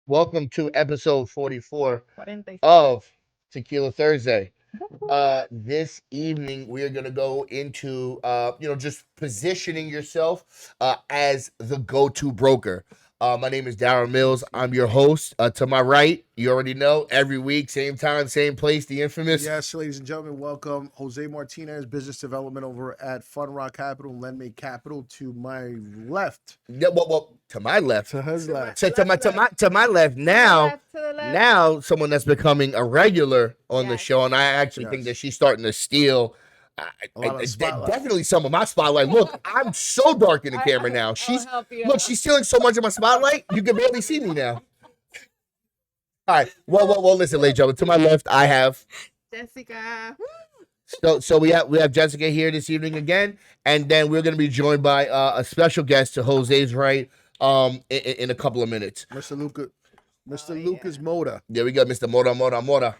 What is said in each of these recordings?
Welcome to episode 44 46. of Tequila Thursday. This evening we are gonna go into just positioning yourself as the go-to broker. My name is Darren Mills. I'm your host. To my right, you already know, every week, same time, same place, the infamous. Yes, ladies and gentlemen, welcome. Jose Martinez, business development over at Fun Rock Capital and Lendmate Capital. To my left. Yeah, well, to my left. To his left. To my left now. To the left. Now someone that's becoming a regular on the Yes. show, and I actually think that Yes. she's starting to steal A lot of spotlight. definitely some of my spotlight. Look, I'm so dark in the camera now. I'll help you. Look, she's stealing so much of my spotlight, you can barely see me now. All right, well. Listen, ladies and gentlemen, to my left, I have. Jessica. So we have Jessica here this evening again, and then we're gonna be joined by a special guest to Jose's right in a couple of minutes. Mr. Lucas Moda. There we go, Mr. Mora.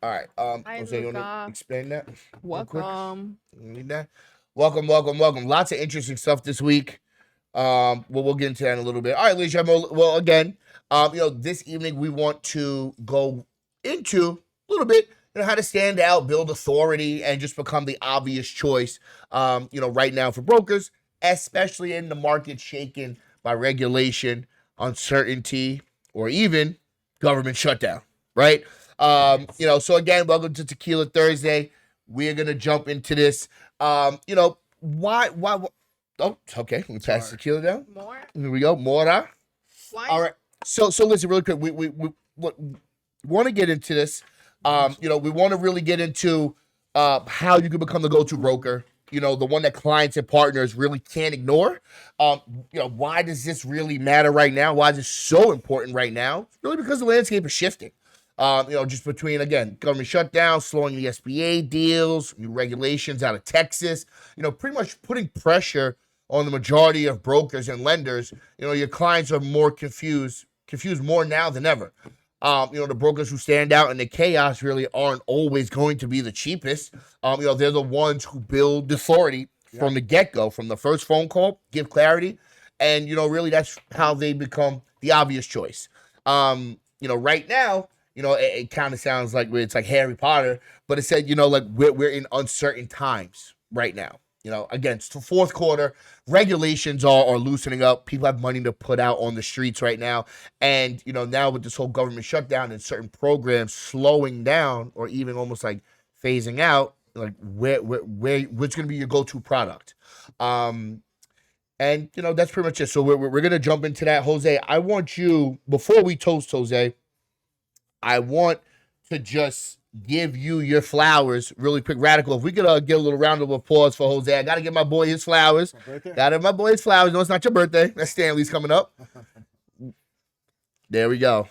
All right. Hi, Jose, you want to Luca. explain that? real quick? Welcome. You need that? Welcome. Lots of interesting stuff this week. We'll get into that in a little bit. All right, ladies and gentlemen. Well, again, this evening we want to go into a little bit, how to stand out, build authority, and just become the obvious choice, right now for brokers, especially in the market shaken by regulation, uncertainty, or even government shutdown, right? So again, welcome to Tequila Thursday. We're gonna jump into this. Why? Oh, okay. We pass the tequila down. More. Here we go. Mora. Why? All right. So listen, really quick. We want to get into this. We want to really get into how you can become the go-to broker. The one that clients and partners really can't ignore. Why does this really matter right now? Why is it so important right now? Really because the landscape is shifting. Just between, again, government shutdown, slowing the SBA deals, new regulations out of Texas, pretty much putting pressure on the majority of brokers and lenders. Your clients are more confused more now than ever. The brokers who stand out in the chaos really aren't always going to be the cheapest. They're the ones who build authority from the get-go, from the first phone call, give clarity, and, really that's how they become the obvious choice. Right now, it kind of sounds like it's like Harry Potter, but it said, we're in uncertain times right now. Again, it's the fourth quarter. Regulations are loosening up. People have money to put out on the streets right now. And, now with this whole government shutdown and certain programs slowing down or even almost like phasing out, like what's going to be your go-to product? And, that's pretty much it. So we're going to jump into that. Jose, I want you, before we toast Jose, I want to just give you your flowers really quick. Radical, if we could get a little round of applause for Jose. I got to give my boy his flowers. Got to give my boy his flowers. No, it's not your birthday. That's Stanley's coming up. There we go.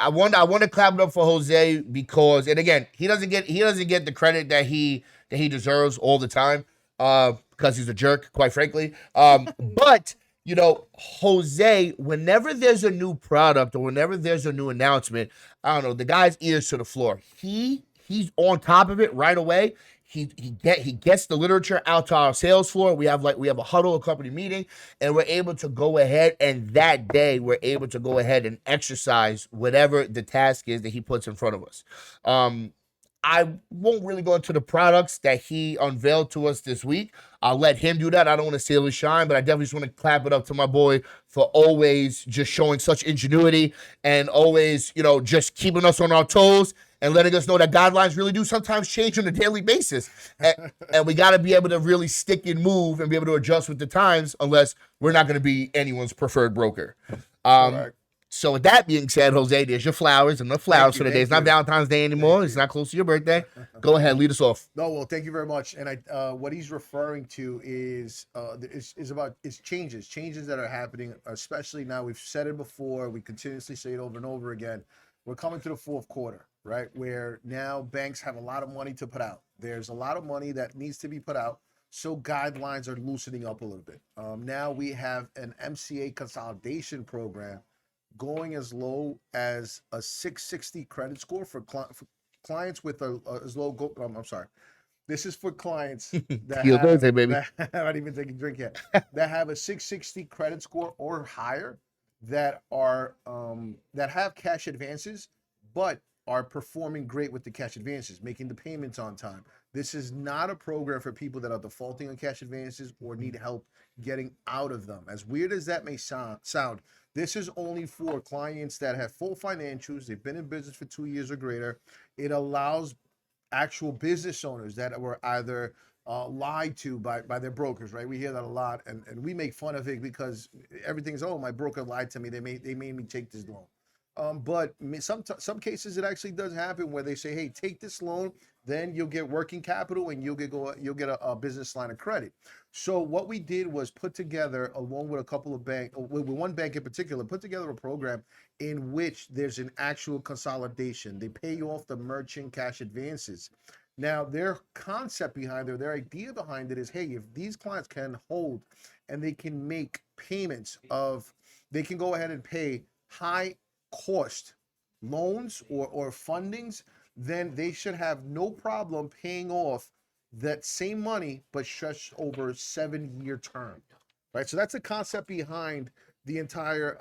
I want to clap it up for Jose because, and again, he doesn't get the credit that he deserves all the time because he's a jerk, quite frankly. But Jose, whenever there's a new product or whenever there's a new announcement, I don't know, the guy's ears to the floor. He's on top of it right away. He gets the literature out to our sales floor. We have a huddle, a company meeting, and we're able to go ahead, and that day we're able to go ahead and exercise whatever the task is that he puts in front of us. I won't really go into the products that he unveiled to us this week. I'll let him do that. I don't want to steal his shine, but I definitely just want to clap it up to my boy for always just showing such ingenuity and always, just keeping us on our toes and letting us know that guidelines really do sometimes change on a daily basis. And we got to be able to really stick and move and be able to adjust with the times, unless we're not going to be anyone's preferred broker. Correct. So with that being said, Jose, there's your flowers and the flowers for the day. It's not you. Valentine's Day anymore. It's not close to your birthday. Go ahead, lead us off. No, well, thank you very much. And what he's referring to is changes that are happening, especially now. We've said it before. We continuously say it over and over again. We're coming to the fourth quarter, right? Where now banks have a lot of money to put out. There's a lot of money that needs to be put out. So guidelines are loosening up a little bit. Now we have an MCA consolidation program going as low as a 660 credit score for clients with as low. I'm sorry. This is for clients that Tequila Thursday, baby. that, I haven't even taken a drink yet. That have a 660 credit score or higher. that are that have cash advances, but are performing great with the cash advances, making the payments on time. This is not a program for people that are defaulting on cash advances or need help getting out of them. As weird as that may sound, this is only for clients that have full financials, they've been in business for 2 years or greater. It allows actual business owners that were either lied to by their brokers, right? We hear that a lot, and we make fun of it because everything's, oh, my broker lied to me. They made me take this loan. But some cases it actually does happen where they say, hey, take this loan, then you'll get working capital and you'll get a business line of credit. So what we did was put together, along with a couple of with one bank in particular, put together a program in which there's an actual consolidation. They pay you off the merchant cash advances. Now, their concept behind it, their idea behind it is, hey, if these clients can hold and they can make payments they can go ahead and pay high cost loans or fundings, then they should have no problem paying off that same money, but stretched over a 7-year term, right? So that's the concept behind the entire,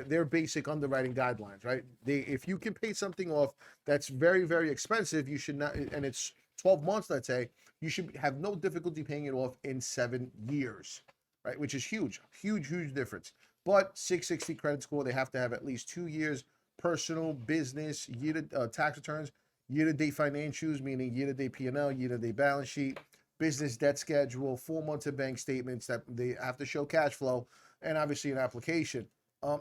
their basic underwriting guidelines, right? If you can pay something off that's very, very expensive, you should not, and it's 12 months, let's say, you should have no difficulty paying it off in 7 years, right? Which is huge, huge, huge difference. But 660 credit score, they have to have at least 2 years personal, business, tax returns, year-to-date financials, meaning year-to-date P&L, year-to-date balance sheet, business debt schedule, 4 months of bank statements that they have to show cash flow, and obviously an application.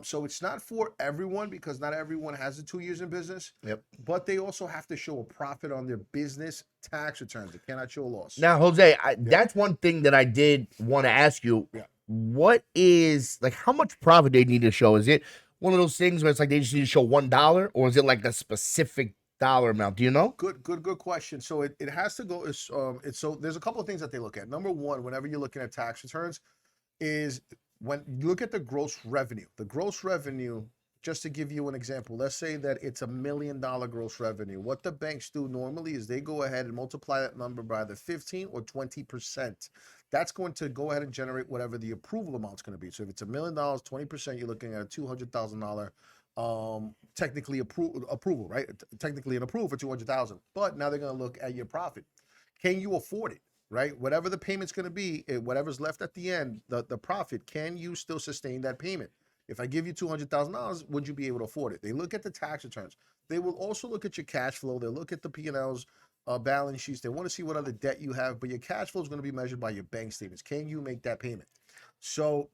So it's not for everyone because not everyone has the 2 years in business. Yep. But they also have to show a profit on their business tax returns. They cannot show a loss. Now, Jose, that's one thing that I did want to ask you. Yeah. What is, like, how much profit they need to show? Is it one of those things where it's like they just need to show $1, or is it like a specific dollar amount? Do you know? Good question. So it has to go. So there's a couple of things that they look at. Number one, whenever you're looking at tax returns, is when you look at the gross revenue. The gross revenue, just to give you an example, let's say that it's $1 million gross revenue. What the banks do normally is they go ahead and multiply that number by either 15 or 20%. That's going to go ahead and generate whatever the approval amount's going to be. So if it's $1 million, 20%, you're looking at a $200,000 technically approval, right? Technically an approval for 200,000. But now they're going to look at your profit. Can you afford it? Right? Whatever the payment's going to be, whatever's left at the end, the profit, can you still sustain that payment? If I give you $200,000, would you be able to afford it? They look at the tax returns. They will also look at your cash flow. They'll look at the P&Ls, balance sheets. They want to see what other debt you have, but your cash flow is going to be measured by your bank statements. Can you make that payment? So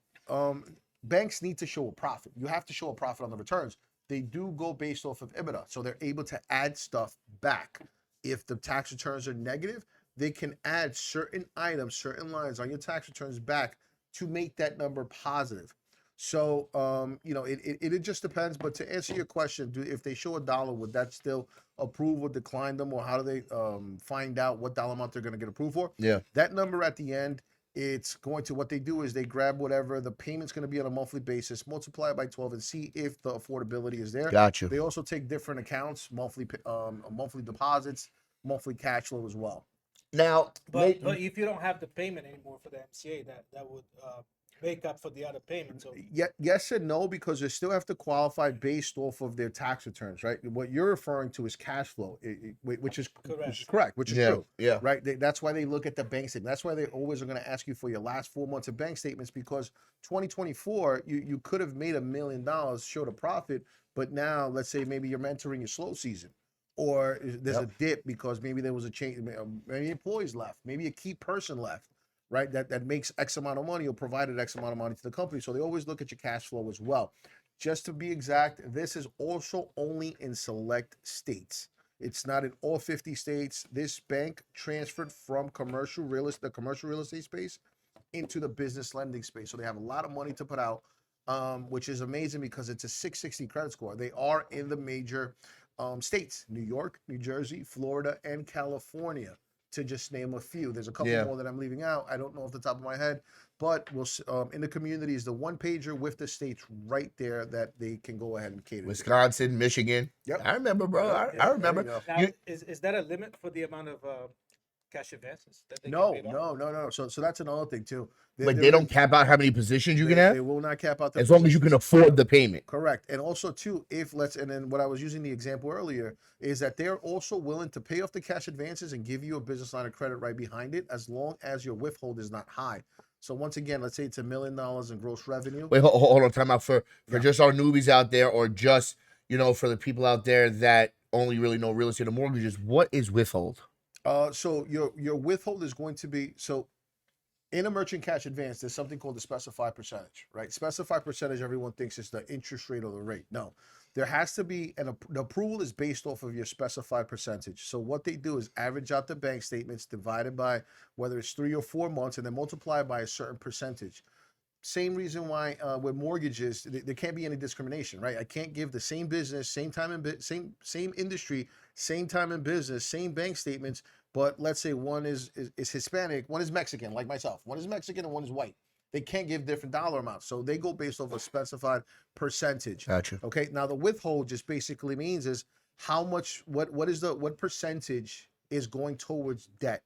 banks need to show a profit. You have to show a profit on the returns. They do go based off of EBITDA, so they're able to add stuff back. If the tax returns are negative, they can add certain items, certain lines on your tax returns back to make that number positive. So, it just depends. But to answer your question, if they show $1, would that still approve or decline them, or how do they find out what dollar amount they're going to get approved for? Yeah. That number at the end, it's going to, what they do is they grab whatever the payment's going to be on a monthly basis, multiply it by 12, and see if the affordability is there. Gotcha. They also take different accounts, monthly deposits, monthly cash flow as well. Now, But if you don't have the payment anymore for the MCA, that would make up for the other payment. So Yes and no, because they still have to qualify based off of their tax returns, right? What you're referring to is cash flow, which is correct, which is true. Yeah. Right. That's why they look at the bank statement. That's why they always are going to ask you for your last 4 months of bank statements, because 2024, you could have made $1 million, showed a profit, but now let's say maybe you're entering your slow season, or there's a dip because maybe there was a change, maybe employees left, maybe a key person left, right? That makes X amount of money or provided X amount of money to the company. So they always look at your cash flow as well. Just to be exact, this is also only in select states. It's not in all 50 states. This bank transferred from the commercial real estate space into the business lending space. So they have a lot of money to put out, which is amazing because it's a 660 credit score. They are in the major states: New York, New Jersey, Florida, and California, to just name a few. There's a couple more that I'm leaving out. I don't know off the top of my head, but we'll in the community is the one pager with the states right there that they can go ahead and cater. Wisconsin, Michigan. Yep. I remember, bro. I remember. now, is that a limit for the amount of cash advances that they No, get paid off? no. So that's another thing too. But they don't cap out how many positions you can have They will not cap out the as long as you can positions. afford the payment. Correct. And also too, and then what I was using the example earlier is that they're also willing to pay off the cash advances and give you a business line of credit right behind it, as long as your withhold is not high. So once again, let's say it's $1 million in gross revenue. Wait, hold on, time out for Yeah. just our newbies out there, or just for the people out there that only really know real estate and mortgages. What is withhold? So your withhold is going to be in a merchant cash advance, there's something called the specified percentage, right? Specified percentage, everyone thinks it's the interest rate or the rate. No, there has to be the approval is based off of your specified percentage. So what they do is average out the bank statements divided by whether it's 3 or 4 months, and then multiply by a certain percentage. Same reason why with mortgages there can't be any discrimination, right? I can't give the same business, same time in same industry, same time in business, same bank statements, but let's say one is Hispanic, one is Mexican, like myself, one is Mexican and one is white. They can't give different dollar amounts, so they go based off a specified percentage. Gotcha. Okay, now the withhold just basically means is how much, what percentage is going towards debt.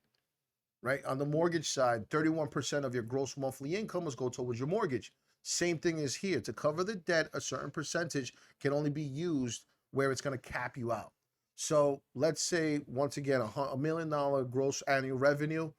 Right? On the mortgage side, 31% of your gross monthly income must go towards your mortgage. Same thing is here. To cover the debt, a certain percentage can only be used where it's going to cap you out. So let's say, once again, $1 million gross annual revenue,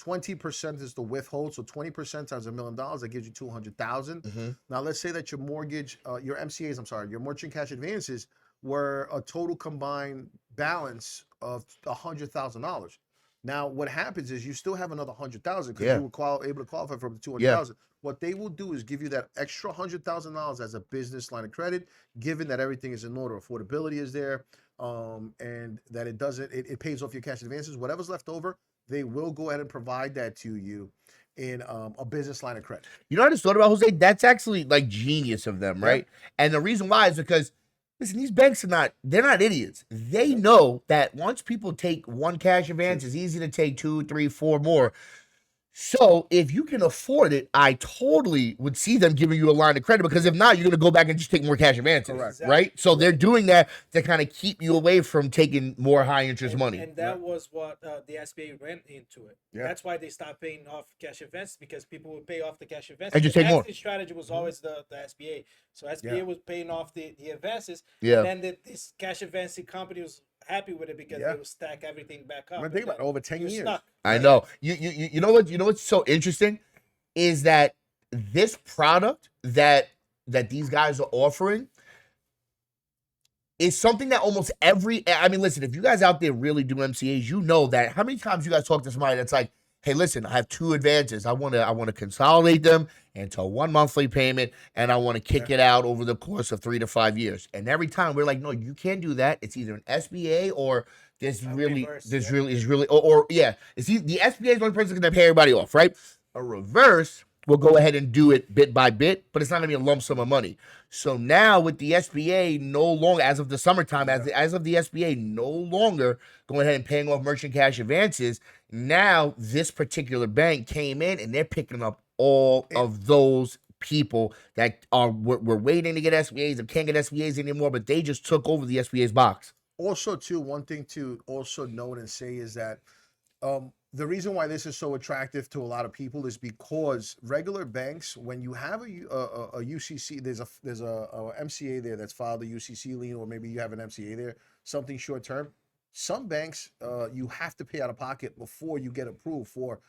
20% is the withhold. So 20% times $1 million, that gives you 200,000. Mm-hmm. Now let's say that your mortgage, your MCAs, your merchant cash advances were a total combined balance of $100,000. Now, what happens is you still have another 100,000 because Yeah. you were able to qualify for the 200,000. What they will do is give you that extra $100,000 as a business line of credit, given that everything is in order, affordability is there, and that it pays off your cash advances. Whatever's left over, they will go ahead and provide that to you in a business line of credit. You know what I just thought about, Jose? That's actually like genius of them, right? And the reason why is because, listen, these banks they're not idiots. They know that once people take one cash advance, it's easy to take 2, 3, 4 more. So if you can afford it, I totally would see them giving you a line of credit, because if not, you're going to go back and just take more cash advances. Correct. Right? So they're doing that to kind of keep you away from taking more high interest money. And that was what the SBA ran into it. Yeah. That's why they stopped paying off cash advances, because people would pay off the cash advances. And just The take more. exit strategy was always the SBA. So SBA was paying off the advances. Yeah. And then this cash advancing company was happy with it because they would stack everything back up. I mean, think about it, over 10 You're years. stuck. I know. You know what's so interesting is that this product that these guys are offering is something that almost listen, if you guys out there really do MCAs, you know that how many times you guys talk to somebody that's like, hey, listen, I have 2 advances. I want to consolidate them into one monthly payment, and I want to kick it out over the course of 3 to 5 years. And every time we're like, no, you can't do that. It's either an SBA or it's the SBA is one person that's gonna pay everybody off, right? A reverse will go ahead and do it bit by bit, but it's not gonna be a lump sum of money. So now with the SBA no longer, as of the summertime, as of the SBA no longer going ahead and paying off merchant cash advances, now this particular bank came in and they're picking up all of those people that were waiting to get SBAs and can't get SBAs anymore, but they just took over the SBA's box. Also, too, one thing to also note and say is that the reason why this is so attractive to a lot of people is because regular banks, when you have a UCC, there's a MCA there that's filed a UCC lien, or maybe you have an MCA there, something short term. Some banks, you have to pay out of pocket before you get approved for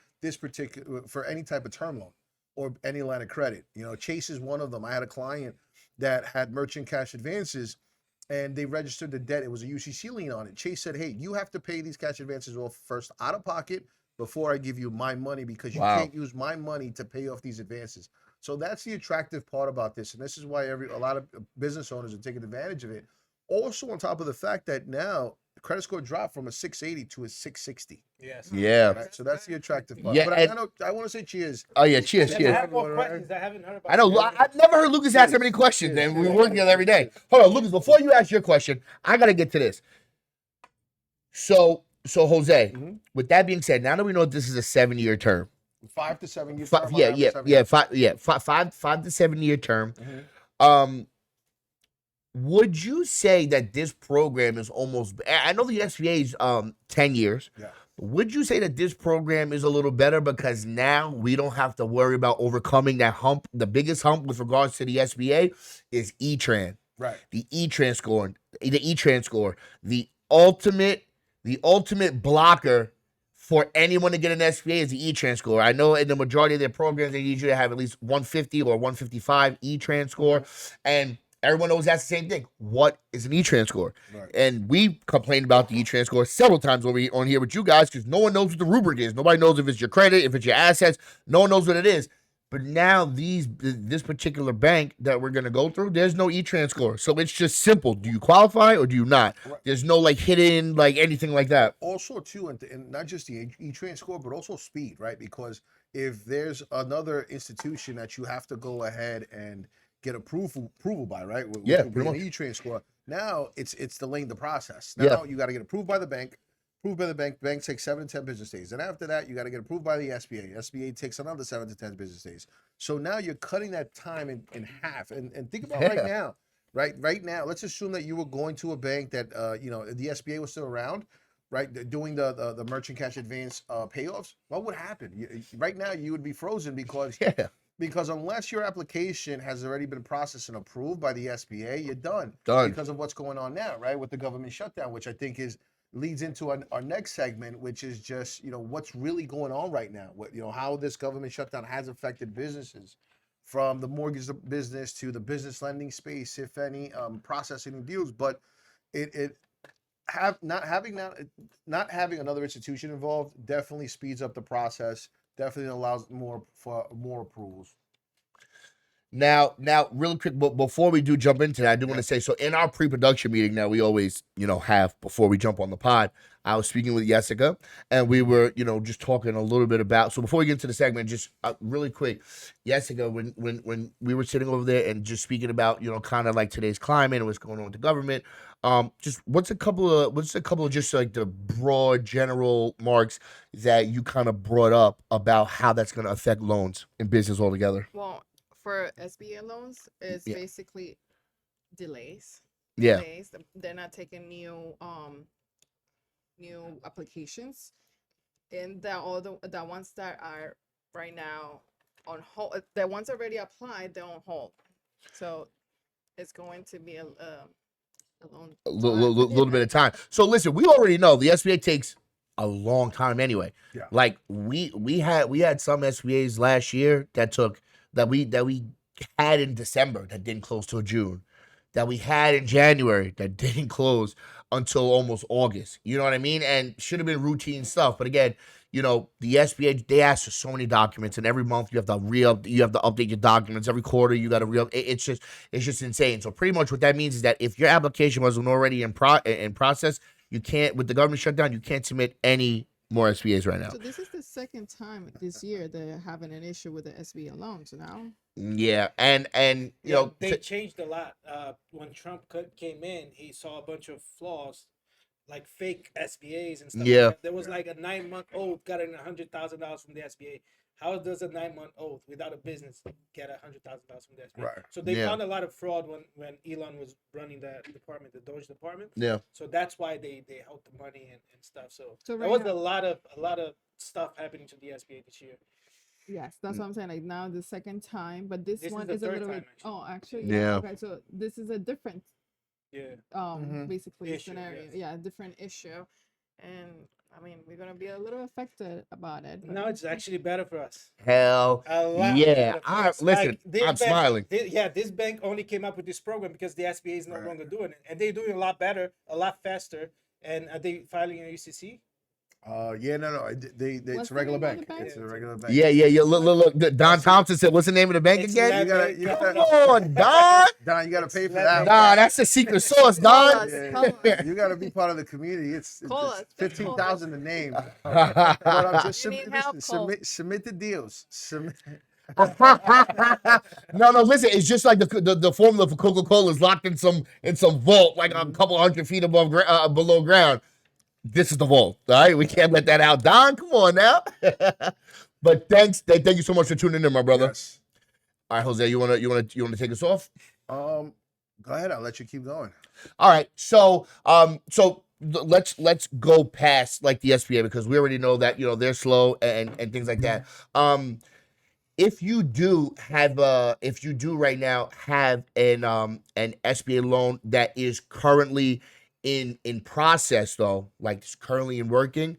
any type of term loan or any line of credit. Chase is one of them. I had a client that had merchant cash advances, and they registered the debt. It was a UCC lien on it. Chase said, hey, you have to pay these cash advances off first out of pocket before I give you my money, because you can't use my money to pay off these advances. So that's the attractive part about this. And this is why a lot of business owners are taking advantage of it. Also, on top of the fact that now the credit score dropped from a 680 to a 660. Yes. Yeah. Right? So that's the attractive part. Yeah, But I want to say cheers. Oh yeah, cheers. And I have more questions I haven't heard about. I know. I've never heard Lucas ask so many questions, and we work together every day. Hold on, Lucas. Before you ask your question, I gotta get to this. So Jose, with that being said, now that we know this is a 7-year term, 5 to 7 years. 5 to 7 year term. Would you say that this program is almost? I know the SBA is 10 years. Yeah. Would you say that this program is a little better because now we don't have to worry about overcoming that hump? The biggest hump with regards to the SBA is E-Tran. Right. The E-Tran score, the ultimate blocker for anyone to get an SBA is the E-Tran score. I know in the majority of their programs, they need you to have at least 150 or 155 E-Tran score. And everyone knows that's the same thing. What is an E-Tran score? Right. And we complained about the E-Tran score several times on here with you guys because no one knows what the rubric is. Nobody knows if it's your credit, if it's your assets. No one knows what it is. But now this particular bank that we're gonna go through, there's no E-Tran score, so it's just simple. Do you qualify or do you not? Right. There's no like hidden like anything like that. Also, too, and not just the E-Tran score, but also speed, right? Because if there's another institution that you have to go ahead and get approval by, right? Which Yeah, would be pretty an much. E-Tran score. Now it's delaying the process. Yeah. Now you got to get approved by the bank. Approved by the bank. Bank takes 7 to 10 business days. And after that, you got to get approved by the SBA. SBA takes another 7 to 10 business days. So now you're cutting that time in half. And think about right now. Right now, let's assume that you were going to a bank that the SBA was still around, right? Doing the merchant cash advance payoffs. What would happen? Right now, you would be frozen because Yeah, unless your application has already been processed and approved by the SBA, you're done. done. Because of what's going on now, right? With the government shutdown, which I think leads into our next segment, which is just what's really going on right now. How this government shutdown has affected businesses, from the mortgage business to the business lending space, if any, processing deals. But it not having another institution involved definitely speeds up the process. Definitely allows more approvals. Now, really quick, but before we do jump into that, I do want to say, so in our pre-production meeting that we always, have before we jump on the pod, I was speaking with Jessica, and we were, just talking a little bit about. So before we get into the segment, just really quick, Jessica, when we were sitting over there and just speaking about, kind of like today's climate and what's going on with the government, just what's a couple of just like the broad general marks that you kind of brought up about how that's going to affect loans and business altogether? Well, for SBA loans, it's Yeah. basically delays. Yeah. Delays. They're not taking new applications, and all the ones that are right now on hold, the ones already applied, they're on hold. So it's going to be a long A little bit of time. So listen, we already know the SBA takes a long time anyway. Yeah. Like we had some SBAs last year that we had in December that didn't close till June, that we had in January that didn't close until almost August. You know what I mean? And should have been routine stuff. But again, the SBA, they ask for so many documents, and every month you have to update your documents. Every quarter you got to it's just insane. So pretty much what that means is that if your application wasn't already in process, you can't, with the government shutdown, you can't submit any more SBAs right now. So this is the second time this year they're having an issue with the SBA loans now. Yeah, and they changed a lot. When Trump came in, he saw a bunch of flaws, like fake SBAs and stuff. Yeah. Like that. There was like a 9-month-old got $100,000 from the SBA. How does a 9-month-old without a business get $100,000 from the SBA? Right. So they Yeah. found a lot of fraud when Elon was running that department, the Doge department. Yeah. So that's why they held the money and stuff. So So there right was now- a lot of stuff happening to the SBA this year. Yes, that's what I'm saying. Like now the second time, but this This is one the is a third little time, bit. actually. Oh, actually, Yeah. yeah. Okay, so this is a different Yeah. Mhm. basically Issue, scenario. yes. Yeah, different issue, and I mean we're gonna be a little affected about it. but- No, it's actually better for us. hell A lot yeah. better for us. Listen, this I'm smiling. This bank only came up with this program because the SBA is no Right. longer doing it, and they're doing a lot better, a lot faster. And are they filing an UCC? Yeah, no. They What's it's the a regular name of bank. the bank? It's a regular bank. Yeah. Look. Don Thompson said, "What's the name of the bank It's again?" Leverage. You gotta- Come on, Don. Don, you gotta It's pay for leverage. that. Nah, that's the secret sauce, Call Don. us, Yeah, call us. You gotta be part of the community. It's Call us, just 15,000 a name. But I'm just You need help, call. submit the deals. No, listen. It's just like the formula for Coca-Cola is locked in some vault, like a couple hundred feet below ground. This is the vault. All right, we can't let that out. Don, come on now. But thank you so much for tuning in, my brother. Yes. All right, Jose, you wanna take us off? Go ahead. I'll let you keep going. All right. So let's go past like the SBA because we already know that they're slow and things like that. If you do right now have an SBA loan that is currently in process though, like it's currently in working,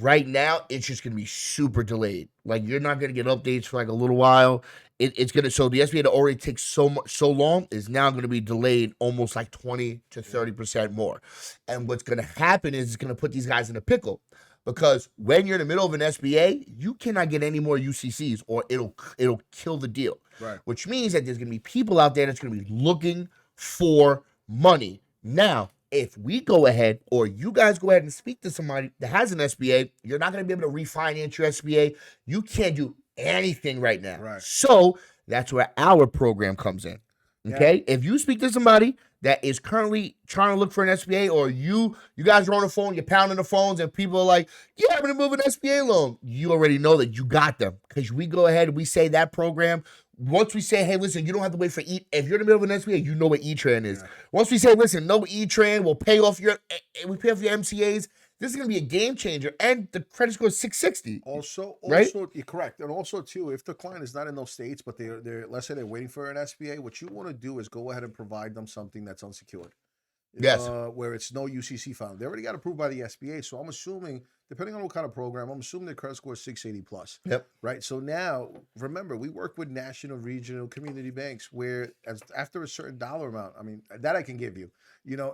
right now it's just gonna be super delayed. Like you're not gonna get updates for like a little while. It's gonna so the SBA that already takes so long is now gonna be delayed almost like 20 to 30% more. And what's gonna happen is it's gonna put these guys in a pickle because when you're in the middle of an SBA, you cannot get any more UCCs or it'll kill the deal. Right. Which means that there's gonna be people out there that's gonna be looking for money. Now, if we go ahead or you guys go ahead and speak to somebody that has an SBA, you're not going to be able to refinance your SBA. You can't do anything right now. Right. So that's where our program comes in. Okay. If you speak to somebody that is currently trying to look for an SBA, or you guys are on the phone, you're pounding the phones, and people are like, yeah, I'm going to move an SBA loan. You already know that you got them because we go ahead and we say that program. Once we say, hey, listen, you don't have to wait for if you're in the middle of an SBA, you know what E-Tran is. Yeah. Once we say, listen, no E-Tran, we'll pay off your MCAs. This is going to be a game changer, and the credit score is 660. Also, right? You're correct, and also too, if the client is not in those states, but they're let's say they're waiting for an SBA, what you want to do is go ahead and provide them something that's unsecured. Yes. Where it's no UCC found. They already got approved by the SBA, so I'm assuming, depending on what kind of program, I'm assuming their credit score is 680 plus. Yep. Right. So now, remember, we work with national, regional, community banks where, after a certain dollar amount, I mean, that I can give you.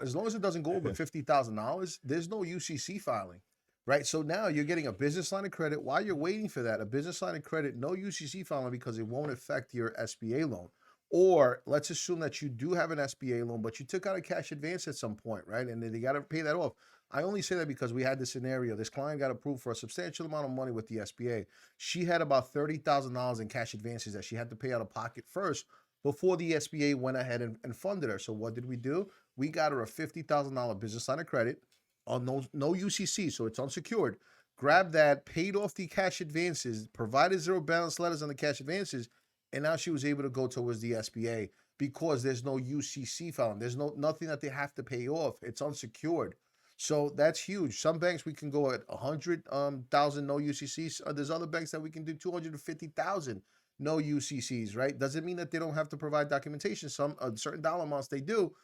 As long as it doesn't go over $50,000, there's no UCC filing. Right. So now you're getting a business line of credit. While you're waiting for that, a business line of credit, no UCC filing because it won't affect your SBA loan. Or let's assume that you do have an SBA loan, but you took out a cash advance at some point, right? And then you got to pay that off. I only say that because we had this scenario. This client got approved for a substantial amount of money with the SBA. She had about $30,000 in cash advances that she had to pay out of pocket first before the SBA went ahead and funded her. So what did we do? We got her a $50,000 business line of credit on no UCC, so it's unsecured. Grabbed that, paid off the cash advances, provided zero balance letters on the cash advances, and now she was able to go towards the SBA because there's no UCC filing. There's nothing that they have to pay off. It's unsecured. So that's huge. Some banks we can go at 100,000 no UCCs. There's other banks that we can do 250,000 no UCCs, right? Doesn't mean that they don't have to provide documentation. Some certain dollar amounts they do,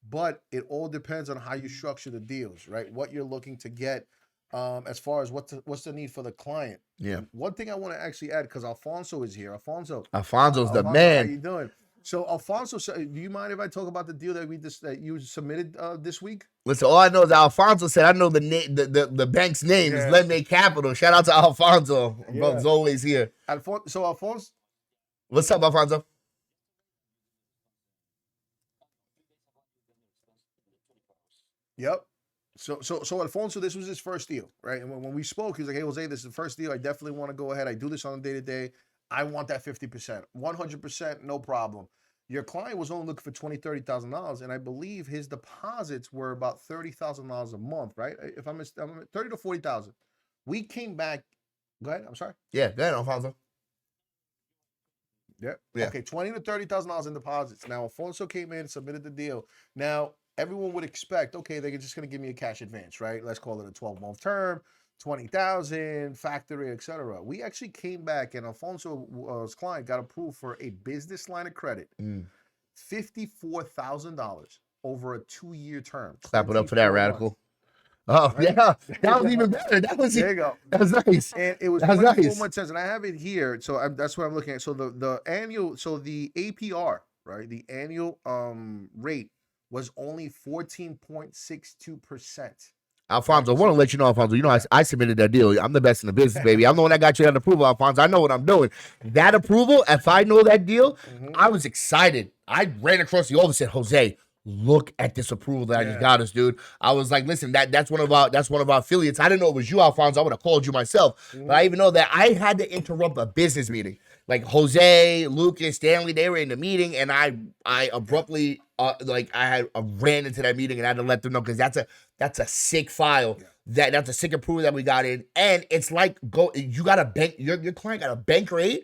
but it all depends on how you structure the deals, right? What you're looking to get. As far as what's the need for the client. Yeah. One thing I want to actually add, because Alfonso is here. Alfonso's the man. How you doing? So Alfonso, do you mind if I talk about the deal that you submitted this week? Listen, all I know is Alfonso said, I know the name, the bank's name is Lemonade Capital. Shout out to Alfonso. Brother's always here. Alfonso. What's up, Alfonso? Yep. So Alfonso, this was his first deal, right? And when we spoke, he was like, hey, Jose, this is the first deal. I definitely want to go ahead. I do this on a day-to-day. I want that 50%. 100%, no problem. Your client was only looking for $20,000, $30,000, and I believe his deposits were about $30,000 a month, right? If I'm 30 to 40,000. We came back. Go ahead. I'm sorry. Yeah, go ahead, Alfonso. Yeah. Yeah. Okay, $20,000 to $30,000 in deposits. Now, Alfonso came in, submitted the deal. Now, everyone would expect, okay, they're just going to give me a cash advance, right? Let's call it a 12-month term, 20,000, factory, etc. We actually came back, and Alfonso's client got approved for a business line of credit, $54,000 over a 2-year term. Clap it up for that, Radical. Months. Oh, Right? yeah. That was even better. There you go. That was nice. And it was That's 24 nice. months, and I have it here. So that's what I'm looking at. So the annual, so the APR, right? The annual rate was only 14.62%. Alfonso, I want to let you know, Alfonso, I submitted that deal. I'm the best in the business, baby. I'm the one that got you that approval, Alfonso. I know what I'm doing. That approval, if I know that deal, I was excited. I ran across the office and said, Jose, look at this approval that I just got us, dude. I was like, listen, that's one of our affiliates. I didn't know it was you, Alfonso. I would have called you myself. But I even know that I had to interrupt a business meeting. Like Jose, Lucas, Stanley, they were in the meeting, and I abruptly I ran into that meeting and I had to let them know because that's a sick file. That's a sick approval that we got in, and it's like you got a bank. Your client got a bank rate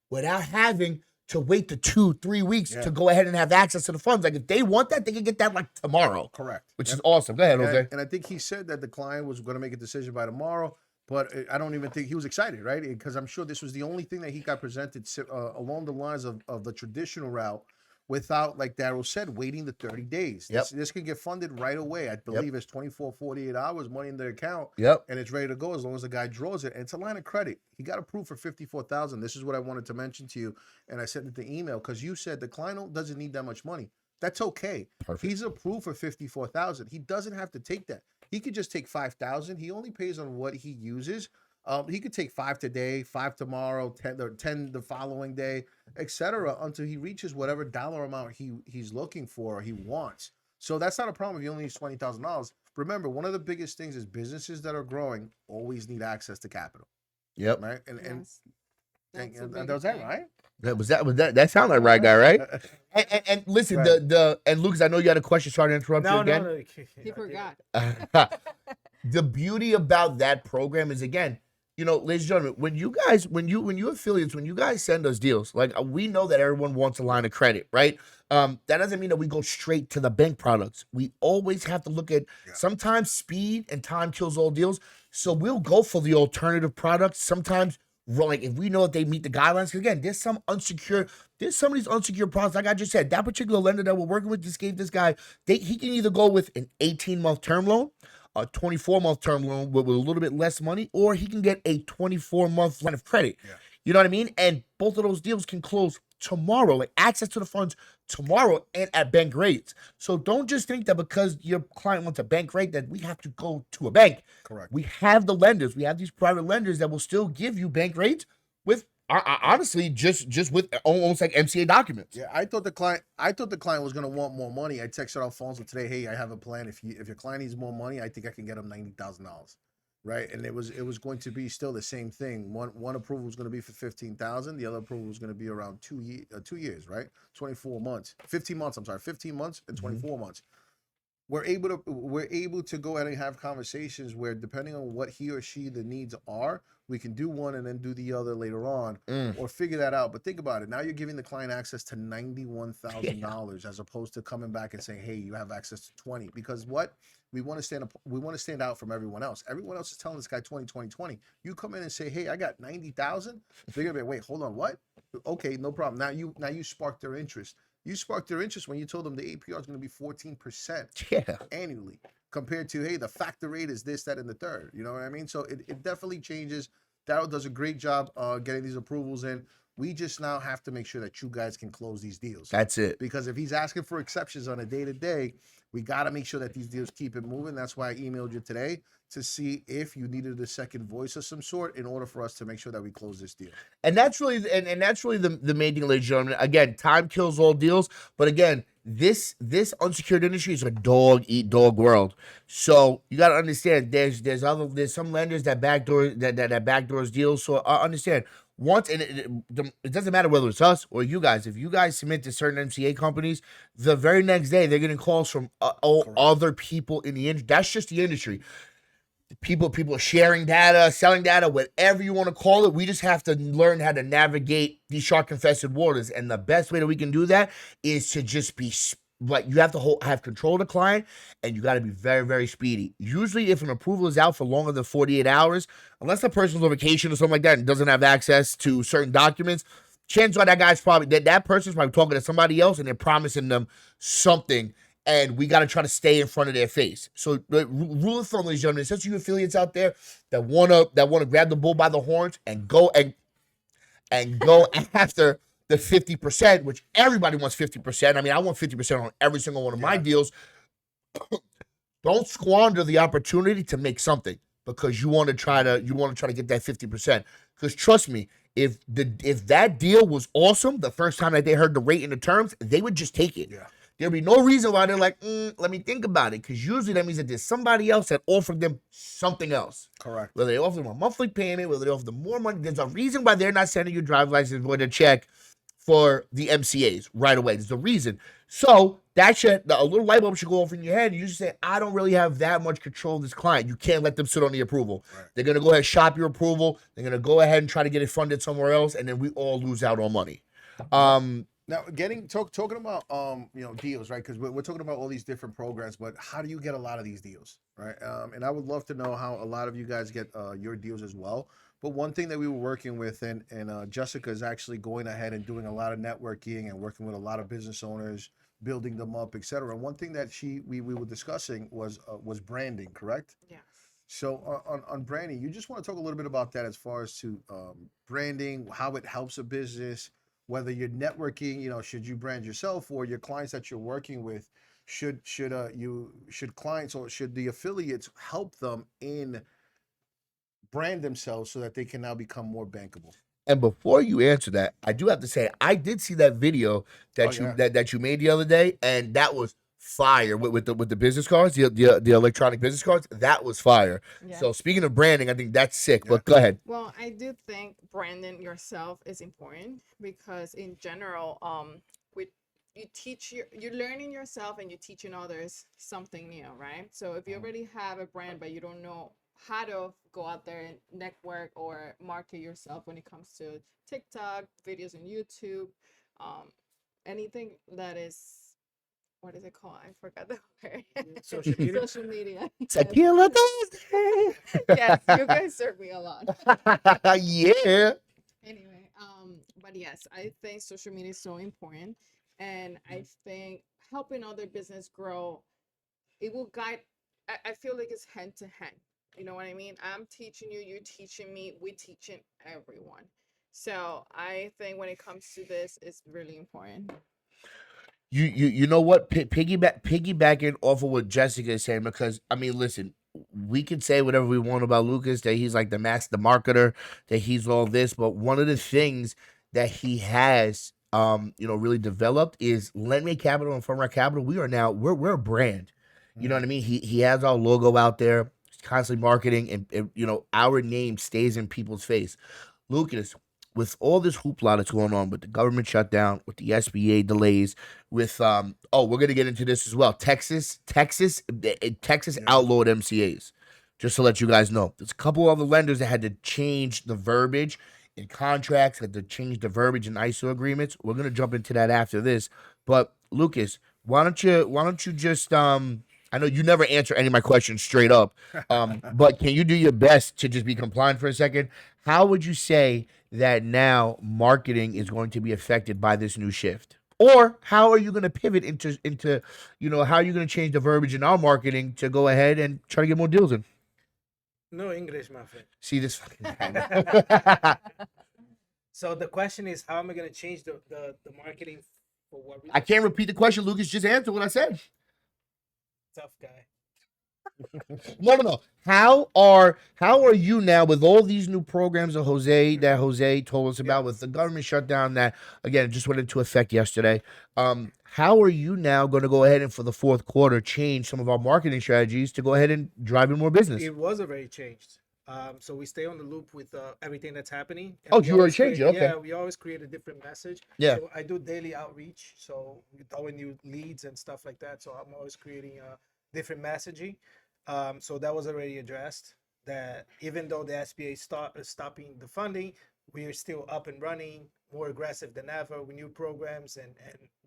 without having to wait the 2-3 weeks Yeah. to go ahead and have access to the funds. Like if they want that, they can get that like tomorrow, Correct. which Yep. is awesome. Go ahead, And Jose. I think he said that the client was going to make a decision by tomorrow, but I don't even think he was excited, right? Because I'm sure this was the only thing that he got presented along the lines of the traditional route without, like Daryl said, waiting the 30 days. Yep. This can get funded right away. I believe it's 24, 48 hours, money in their account, Yep. and it's ready to go as long as the guy draws it. And it's a line of credit. He got approved for $54,000. This is what I wanted to mention to you, and I sent it the email because you said the client doesn't need that much money. That's okay. Perfect. He's approved for $54,000. He doesn't have to take that. He could just take $5,000. He only pays on what he uses. He could take 5 today, 5 tomorrow, 10 the following day, etc., until he reaches whatever dollar amount he's looking for or he wants. So that's not a problem if he only needs $20,000. Remember, one of the biggest things is businesses that are growing always need access to capital. Yep. Right? And Yes. That's a that big was that thing. right? That sound like right guy, right? And listen, Right. and Lucas, I know you had a question. Sorry to interrupt you No, again. no. He forgot. The beauty about that program is, again, you know, ladies and gentlemen, when you affiliates, when you guys send us deals, like we know that everyone wants a line of credit, right? That doesn't mean that we go straight to the bank products. We always have to look at sometimes speed and time kills all deals. So we'll go for the alternative products. Sometimes, like if we know that they meet the guidelines, because again, there's some of these unsecured products. Like I just said, that particular lender that we're working with just gave this guy, he can either go with an 18-month term loan, a 24-month term loan with a little bit less money, or he can get a 24-month line of credit. Yeah. You know what I mean? And both of those deals can close tomorrow, like access to the funds tomorrow and at bank rates. So don't just think that because your client wants a bank rate that we have to go to a bank. Correct. We have the lenders. We have these private lenders that will still give you bank rates with, honestly, just with almost like MCA documents. Yeah, I thought the client was going to want more money. I texted Alfonso today, "Hey, I have a plan. If your client needs more money, I think I can get him $90,000." Right, and it was going to be still the same thing. One approval was going to be for 15,000. The other approval was going to be around 2 years, right? 24 months, 15 months. I'm sorry, 15 months and 24 months. We're able to go ahead and have conversations where, depending on what he or she the needs are, we can do one and then do the other later on, or figure that out. But think about it. Now you're giving the client access to $91,000 as opposed to coming back and saying, "Hey, you have access to 20." Because what we want to stand out from everyone else. Everyone else is telling this guy 20, 20, 20. You come in and say, "Hey, I got 90,000." They're gonna be, "Wait, hold on, what?" Okay, no problem. Now you sparked their interest. You sparked their interest when you told them the APR is going to be 14% annually, compared to, hey, the factor rate is this, that, and the third. You know what I mean? So it definitely changes. Daryl does a great job getting these approvals in. We just now have to make sure that you guys can close these deals. That's it. Because if he's asking for exceptions on a day-to-day, we got to make sure that these deals keep it moving. That's why I emailed you today to see if you needed a second voice of some sort in order for us to make sure that we close this deal. And that's really and that's really the main thing, ladies and gentlemen. Again, time kills all deals. But again, this unsecured industry is a dog eat dog world. So you got to understand there's some lenders that backdoors deals. So understand once, and it doesn't matter whether it's us or you guys. If you guys submit to certain MCA companies, the very next day they're getting calls from other people in the industry. That's just the industry. People are sharing data, selling data, whatever you want to call it. We just have to learn how to navigate these shark-infested waters. And the best way that we can do that is to just be like, you have to have control of the client, and you got to be very, very speedy. Usually, if an approval is out for longer than 48 hours, unless the person's on vacation or something like that and doesn't have access to certain documents, chances are that person's probably talking to somebody else and they're promising them something. And we got to try to stay in front of their face. So the rule of thumb, ladies and gentlemen, since you affiliates out there that wanna grab the bull by the horns and go after the 50%, which everybody wants 50%. I mean, I want 50% on every single one of my deals. Don't squander the opportunity to make something because you want to try to get that 50%. Because trust me, if that deal was awesome the first time that they heard the rate and the terms, they would just take it. Yeah. There'd be no reason why they're like, let me think about it. Because usually that means that there's somebody else that offered them something else. Correct. Whether they offer them a monthly payment, whether they offer them more money. There's a reason why they're not sending you driver's license or a check for the MCAs right away. There's a reason. So a little light bulb should go off in your head. And you just say, I don't really have that much control of this client. You can't let them sit on the approval. Right. They're going to go ahead and shop your approval. They're going to go ahead and try to get it funded somewhere else. And then we all lose out on money. Now, talking about deals, right? Because we're talking about all these different programs, but how do you get a lot of these deals, right? And I would love to know how a lot of you guys get your deals as well. But one thing that we were working with, and Jessica is actually going ahead and doing a lot of networking and working with a lot of business owners, building them up, etc. One thing that we were discussing was branding, correct? Yes. So on branding, you just want to talk a little bit about that as far as to branding, how it helps a business, whether you're networking, should you brand yourself or your clients that you're working with, should clients or should the affiliates help them in brand themselves so that they can now become more bankable? And before you answer that, I do have to say I did see that video that yeah. that you made the other day, and that was fire with the business cards, the electronic business cards. That was fire. Yeah. So speaking of branding, I think that's sick. Yeah. But go ahead. Well, I do think branding yourself is important because in general, with you're learning yourself and you're teaching others something new, right? So if you already have a brand but you don't know how to go out there and network or market yourself when it comes to TikTok, videos on YouTube, anything that is, what is it called? I forgot the word. Social media. Social media. Tequila Thursday. Yes, you guys serve me a lot. Yeah. Anyway, but yes, I think social media is so important, and I think helping other business grow, it will guide. I feel like it's hand to hand. You know what I mean? I'm teaching you, you're teaching me, we're teaching everyone. So I think when it comes to this, it's really important. You know what? Piggybacking off of what Jessica is saying, because I mean, listen, we can say whatever we want about Lucas, that he's like the master marketer, that he's all this, but one of the things that he has really developed is Lendme Capital and Front Rock Capital. We're a brand. You know what I mean? He has our logo out there, he's constantly marketing, and our name stays in people's face. Lucas, with all this hoopla that's going on with the government shutdown, with the SBA delays, with we're gonna get into this as well. Texas outlawed MCAs. Just to let you guys know, there's a couple other lenders that had to change the verbiage in contracts, had to change the verbiage in ISO agreements. We're gonna jump into that after this. But Lucas, why don't you just I know you never answer any of my questions straight up, but can you do your best to just be compliant for a second? How would you say that now marketing is going to be affected by this new shift? Or how are you going to pivot into how are you going to change the verbiage in our marketing to go ahead and try to get more deals in? No English, my friend. See this fucking guy. So the question is, how am I going to change the marketing for what reason? I can't repeat the question, Lucas. Just answer what I said. Tough guy. No. How are you now with all these new programs that Jose told us about, with the government shutdown that again just went into effect yesterday? How are you now going to go ahead and for the fourth quarter change some of our marketing strategies to go ahead and drive in more business? It was already changed. So we stay on the loop with everything that's happening. Oh, you already changed it. Okay. Yeah, we always create a different message. Yeah. So I do daily outreach. So with all new leads and stuff like that. So I'm always creating a different messaging. So that was already addressed. That even though the SBA is stopping the funding, we are still up and running, more aggressive than ever with new programs, and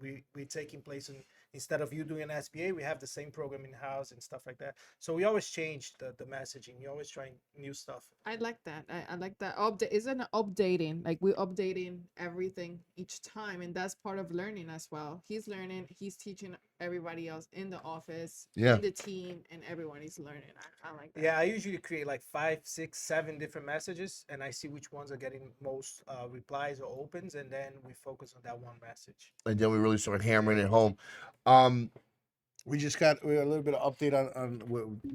we're taking place in, instead of you doing an SBA, we have the same program in house and stuff like that. So we always change the messaging. We always trying new stuff. I like that. I like that. Isn't updating, like we're updating everything each time, and that's part of learning as well. He's learning. He's teaching everybody else in the office, in the team, and everyone is learning. I like that. Yeah, I usually create like 5, 6, 7 different messages, and I see which ones are getting most replies or opens, and then we focus on that one message. And then we really start hammering it home. We just got a little bit of update on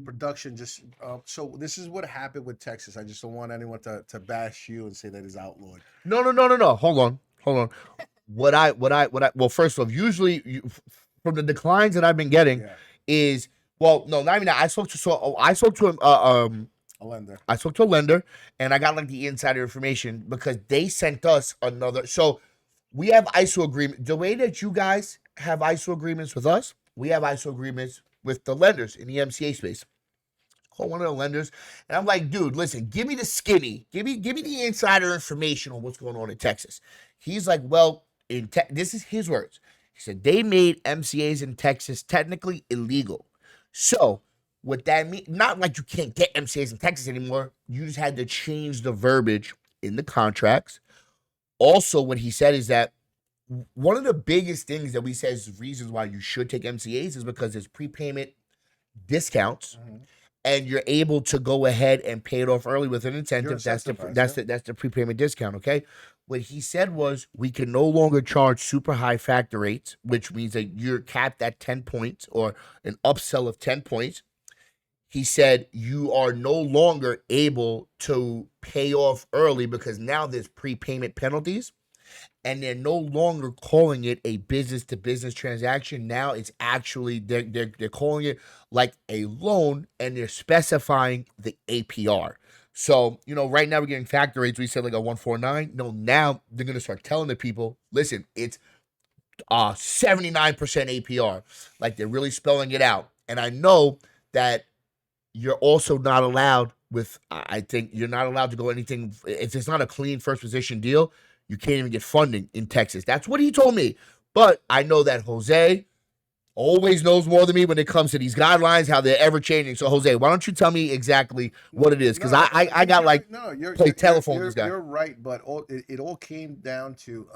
production. Just so this is what happened with Texas. I just don't want anyone to bash you and say that it's outlawed. No. Hold on. Well, first off, usually from the declines that I've been getting is, well, no, not even that. I spoke to A lender. I spoke to a lender, and I got like the insider information because they sent us another. So we have ISO agreement. The way that you guys have ISO agreements with us, we have ISO agreements with the lenders in the MCA space. Call one of the lenders, and I'm like, dude, listen, give me the insider information on what's going on in Texas. He's like, well, this is his words. He said they made MCAs in Texas technically illegal. So what that means, not like you can't get MCAs in Texas anymore. You just had to change the verbiage in the contracts. Also, what he said is that one of the biggest things that we said is reasons why you should take MCAs is because there's prepayment discounts, and you're able to go ahead and pay it off early with an incentive. That's the prepayment discount. Okay. What he said was we can no longer charge super high factor rates, which means that you're capped at 10 points or an upsell of 10 points. He said you are no longer able to pay off early because now there's prepayment penalties, and they're no longer calling it a business to business transaction. Now it's actually they're calling it like a loan, and they're specifying the APR. So, right now we're getting factor rates. We said like a 149. No, now they're gonna start telling the people, listen, it's 79% APR. Like, they're really spelling it out. And I know that you're also not allowed I think you're not allowed to go anything. If it's not a clean first position deal, you can't even get funding in Texas. That's what he told me. But I know that Jose always knows more than me when it comes to these guidelines, how they're ever changing. So, Jose, why don't you tell me exactly what it is? Because I got like play telephone with this guy. You're right, but it all came down to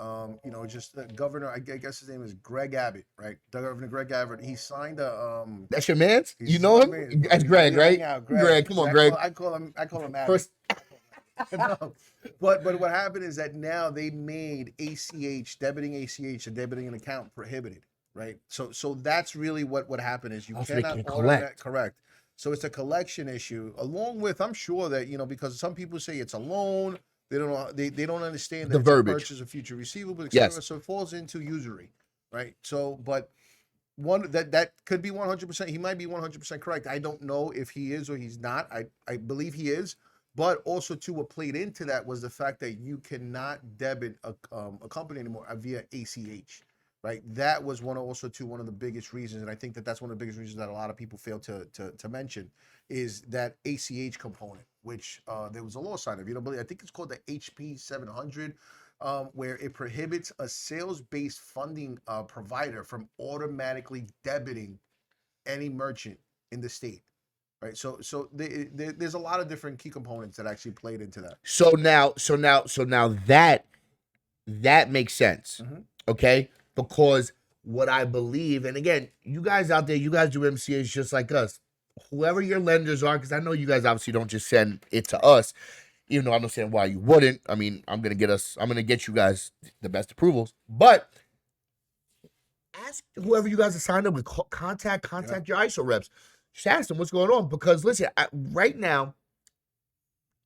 just the governor. I guess his name is Greg Abbott, right? Governor Greg Abbott. He signed a That's your man's? You know him? That's Greg, right? Greg, come on, Greg. I call him Abbott. No. But what happened is that now they made debiting ACH and debiting an account prohibited, right? So that's really what happened is you cannot collect. Correct. So it's a collection issue, along with, I'm sure that, because some people say it's a loan, they don't know, they don't understand that the verbiage. It's a purchase of future receivable, etc. Yes. So it falls into usury, right? So, but one that could be 100%. He might be 100% correct. I don't know if he is or he's not. I believe he is. But also, too, what played into that was the fact that you cannot debit a company anymore via ACH, right? That was one of the biggest reasons, and I think that's one of the biggest reasons that a lot of people fail to mention is that ACH component, which there was a law sign of. I think it's called the HP 700, where it prohibits a sales-based funding provider from automatically debiting any merchant in the state. Right, so there's a lot of different key components that actually played into that. So now that makes sense, okay? Because what I believe, and again, you guys out there, you guys do MCAs just like us. Whoever your lenders are, because I know you guys obviously don't just send it to us, even though I understand why you wouldn't. I mean, I'm gonna get you guys the best approvals, but ask whoever you guys are signed up with. Contact your ISO reps. Just ask them what's going on, because listen, right now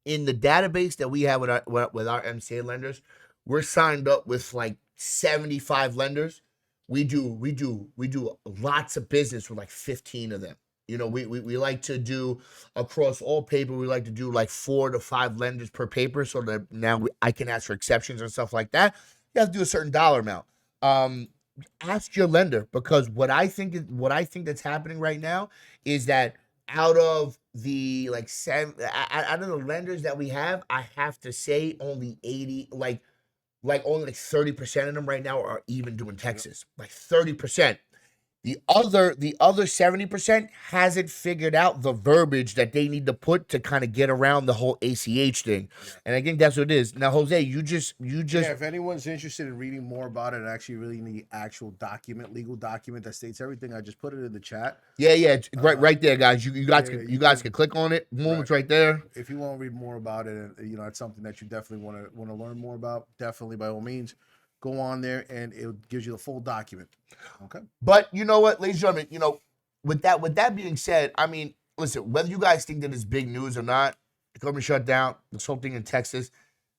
in the database that we have with our MCA lenders, we're signed up with like 75 lenders. We do lots of business with like 15 of them. We like to do across all paper. We like to do like 4 to 5 lenders per paper, so that now I can ask for exceptions and stuff like that. You have to do a certain dollar amount. Ask your lender, because what I think that's happening right now is that out of the out of the lenders that we have, I have to say only 80, only 30% of them right now are even doing Texas. Like 30%. The other 70% hasn't figured out the verbiage that they need to put to kind of get around the whole ACH thing. And I think that's what it is. Now, Jose, you just if anyone's interested in reading more about it and actually really need the actual legal document that states everything, I just put it in the chat. Yeah, right there, guys. You guys can click on it. It's right there. If you want to read more about it, and it's something that you definitely want to learn more about, definitely by all means, go on there, and it gives you the full document. Okay. But you know what, ladies and gentlemen, with that being said, I mean, listen, whether you guys think that it's big news or not, the government shut down, this whole thing in Texas,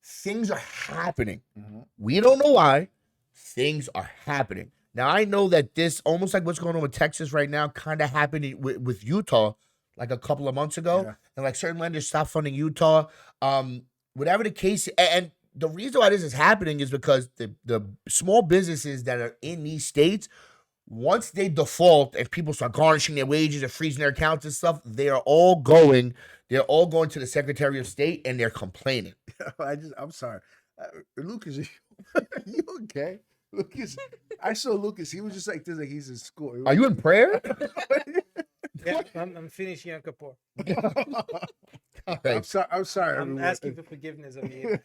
things are happening. We don't know why. Things are happening. Now, I know that this, almost like what's going on with Texas right now, kind of happened with Utah like a couple of months ago. Yeah. And like certain lenders stopped funding Utah. Whatever the case, and the reason why this is happening is because the small businesses that are in these states, once they default and people start garnishing their wages and freezing their accounts and stuff, they're all going to the Secretary of State and they're complaining. I'm sorry. Lucas, are you okay? Lucas, I saw Lucas. He was just like this, like he's in school. Are you in prayer? Yeah, I'm finishing Yom Kippur. All I'm right. sorry. I'm sorry, I'm everyone. asking for forgiveness of you.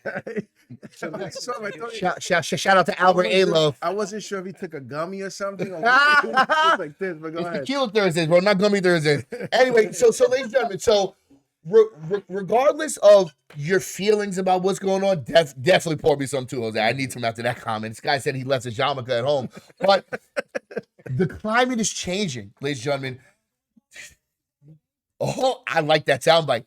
So I saw him, I thought he- Shout out to Albert A. Love. I wasn't sure if he took a gummy or something. Or what. He was just like this, but go It's ahead. Tequila Thursdays, bro, not Gummy Thursdays. Anyway, so ladies and gentlemen, so regardless of your feelings about what's going on, definitely pour me some too, Jose. I need some after that comment. This guy said he left his yarmulke at home, but the climate is changing, ladies and gentlemen. Oh, I like that soundbite.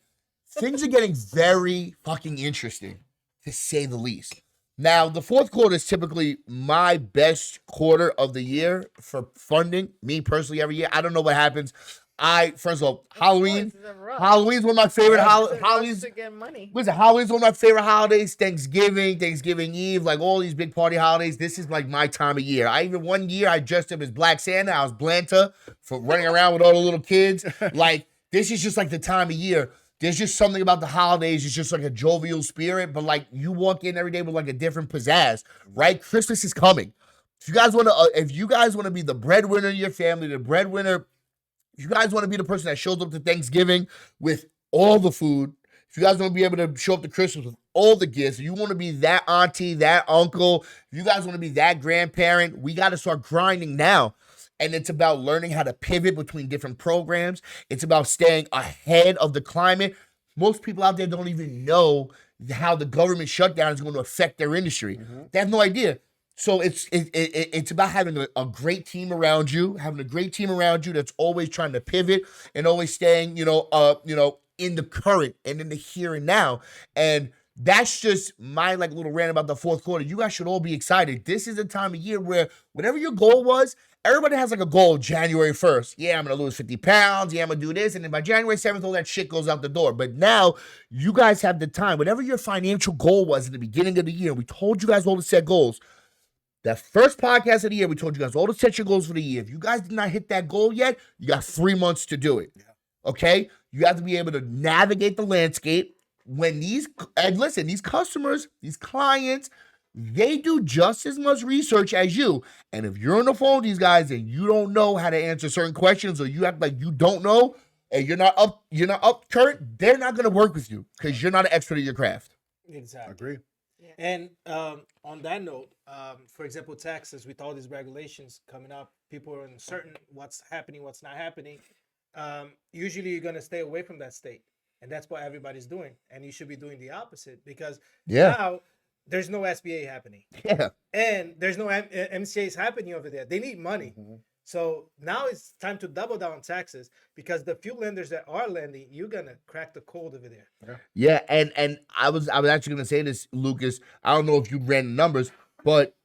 Things are getting very fucking interesting, to say the least. Now, the fourth quarter is typically my best quarter of the year for funding. Me personally, every year. I don't know what happens. First of all, Halloween. Boys, it's a rush. Halloween's one of my favorite It's a rush holidays. to get money. Listen, Halloween's one of my favorite holidays. Thanksgiving Eve, like all these big party holidays. This is like my time of year. One year I dressed up as Black Santa. I was Blanta for running around with all the little kids. Like, this is just like the time of year. There's just something about the holidays. It's just like a jovial spirit, but like you walk in every day with like a different pizzazz, right? Christmas is coming. If you guys want to be the breadwinner of your family, if you guys want to be the person that shows up to Thanksgiving with all the food, if you guys want to be able to show up to Christmas with all the gifts, if you want to be that auntie, that uncle, if you guys want to be that grandparent, we got to start grinding now. And it's about learning how to pivot between different programs. It's about staying ahead of the climate. Most people out there don't even know how the government shutdown is going to affect their industry. They have no idea. So it's about having a great team around you, that's always trying to pivot and always staying, in the current and in the here and now. And that's just my like little rant about the fourth quarter. You guys should all be excited. This is a time of year where whatever your goal was, everybody has like a goal January 1st. Yeah, I'm going to lose 50 pounds. Yeah, I'm going to do this. And then by January 7th, all that shit goes out the door. But now you guys have the time. Whatever your financial goal was in the beginning of the year, we told you guys all to set goals. That first podcast of the year, we told you guys all to set your goals for the year. If you guys did not hit that goal yet, you got 3 months to do it. Okay? You have to be able to navigate the landscape. These customers, these clients, they do just as much research as you. And if you're on the phone with these guys and you don't know how to answer certain questions, or you act like you don't know and you're not up current, they're not going to work with you because you're not an expert at your craft. Exactly. Agree. And on that note, for example, Texas, with all these regulations coming up, people are uncertain what's happening, what's not happening. Usually you're going to stay away from that state. And that's what everybody's doing. And you should be doing the opposite, because now there's no SBA happening. Yeah. And there's no MCAs happening over there. They need money. So now it's time to double down on taxes, because the few lenders that are lending, you're going to crack the code over there. Yeah, and I was actually going to say this, Lucas. I don't know if you ran the numbers, but,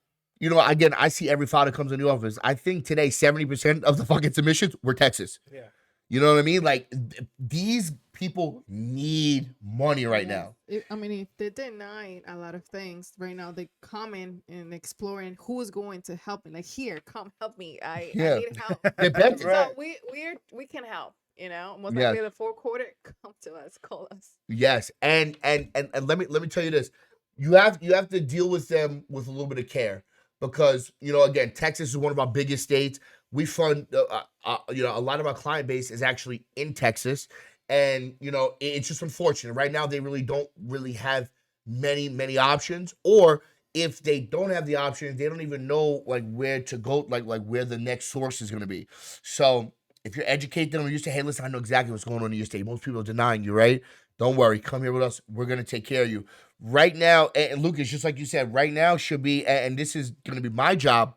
again, I see every file that comes in the office. I think today 70% of the fucking submissions were Texas. Yeah. You know what I mean? Like, these people need money right now. If they deny a lot of things right now, they coming and exploring who's going to help me. Like, here, come help me. I need help. They're begging. So we can help. Most likely the fourth quarter, come to us, call us. Yes, and let me tell you this: you have to deal with them with a little bit of care, because again, Texas is one of our biggest states. We fund a lot of our client base is actually in Texas, and it's just unfortunate right now. They really don't have many options, or if they don't have the options, they don't even know like where to go, like where the next source is going to be. So if you educate them, you say, hey, listen, I know exactly what's going on in your state. Most people are denying you, right? Don't worry. Come here with us. We're going to take care of you. Right now, and Lucas, just like you said, right now should be, and this is going to be my job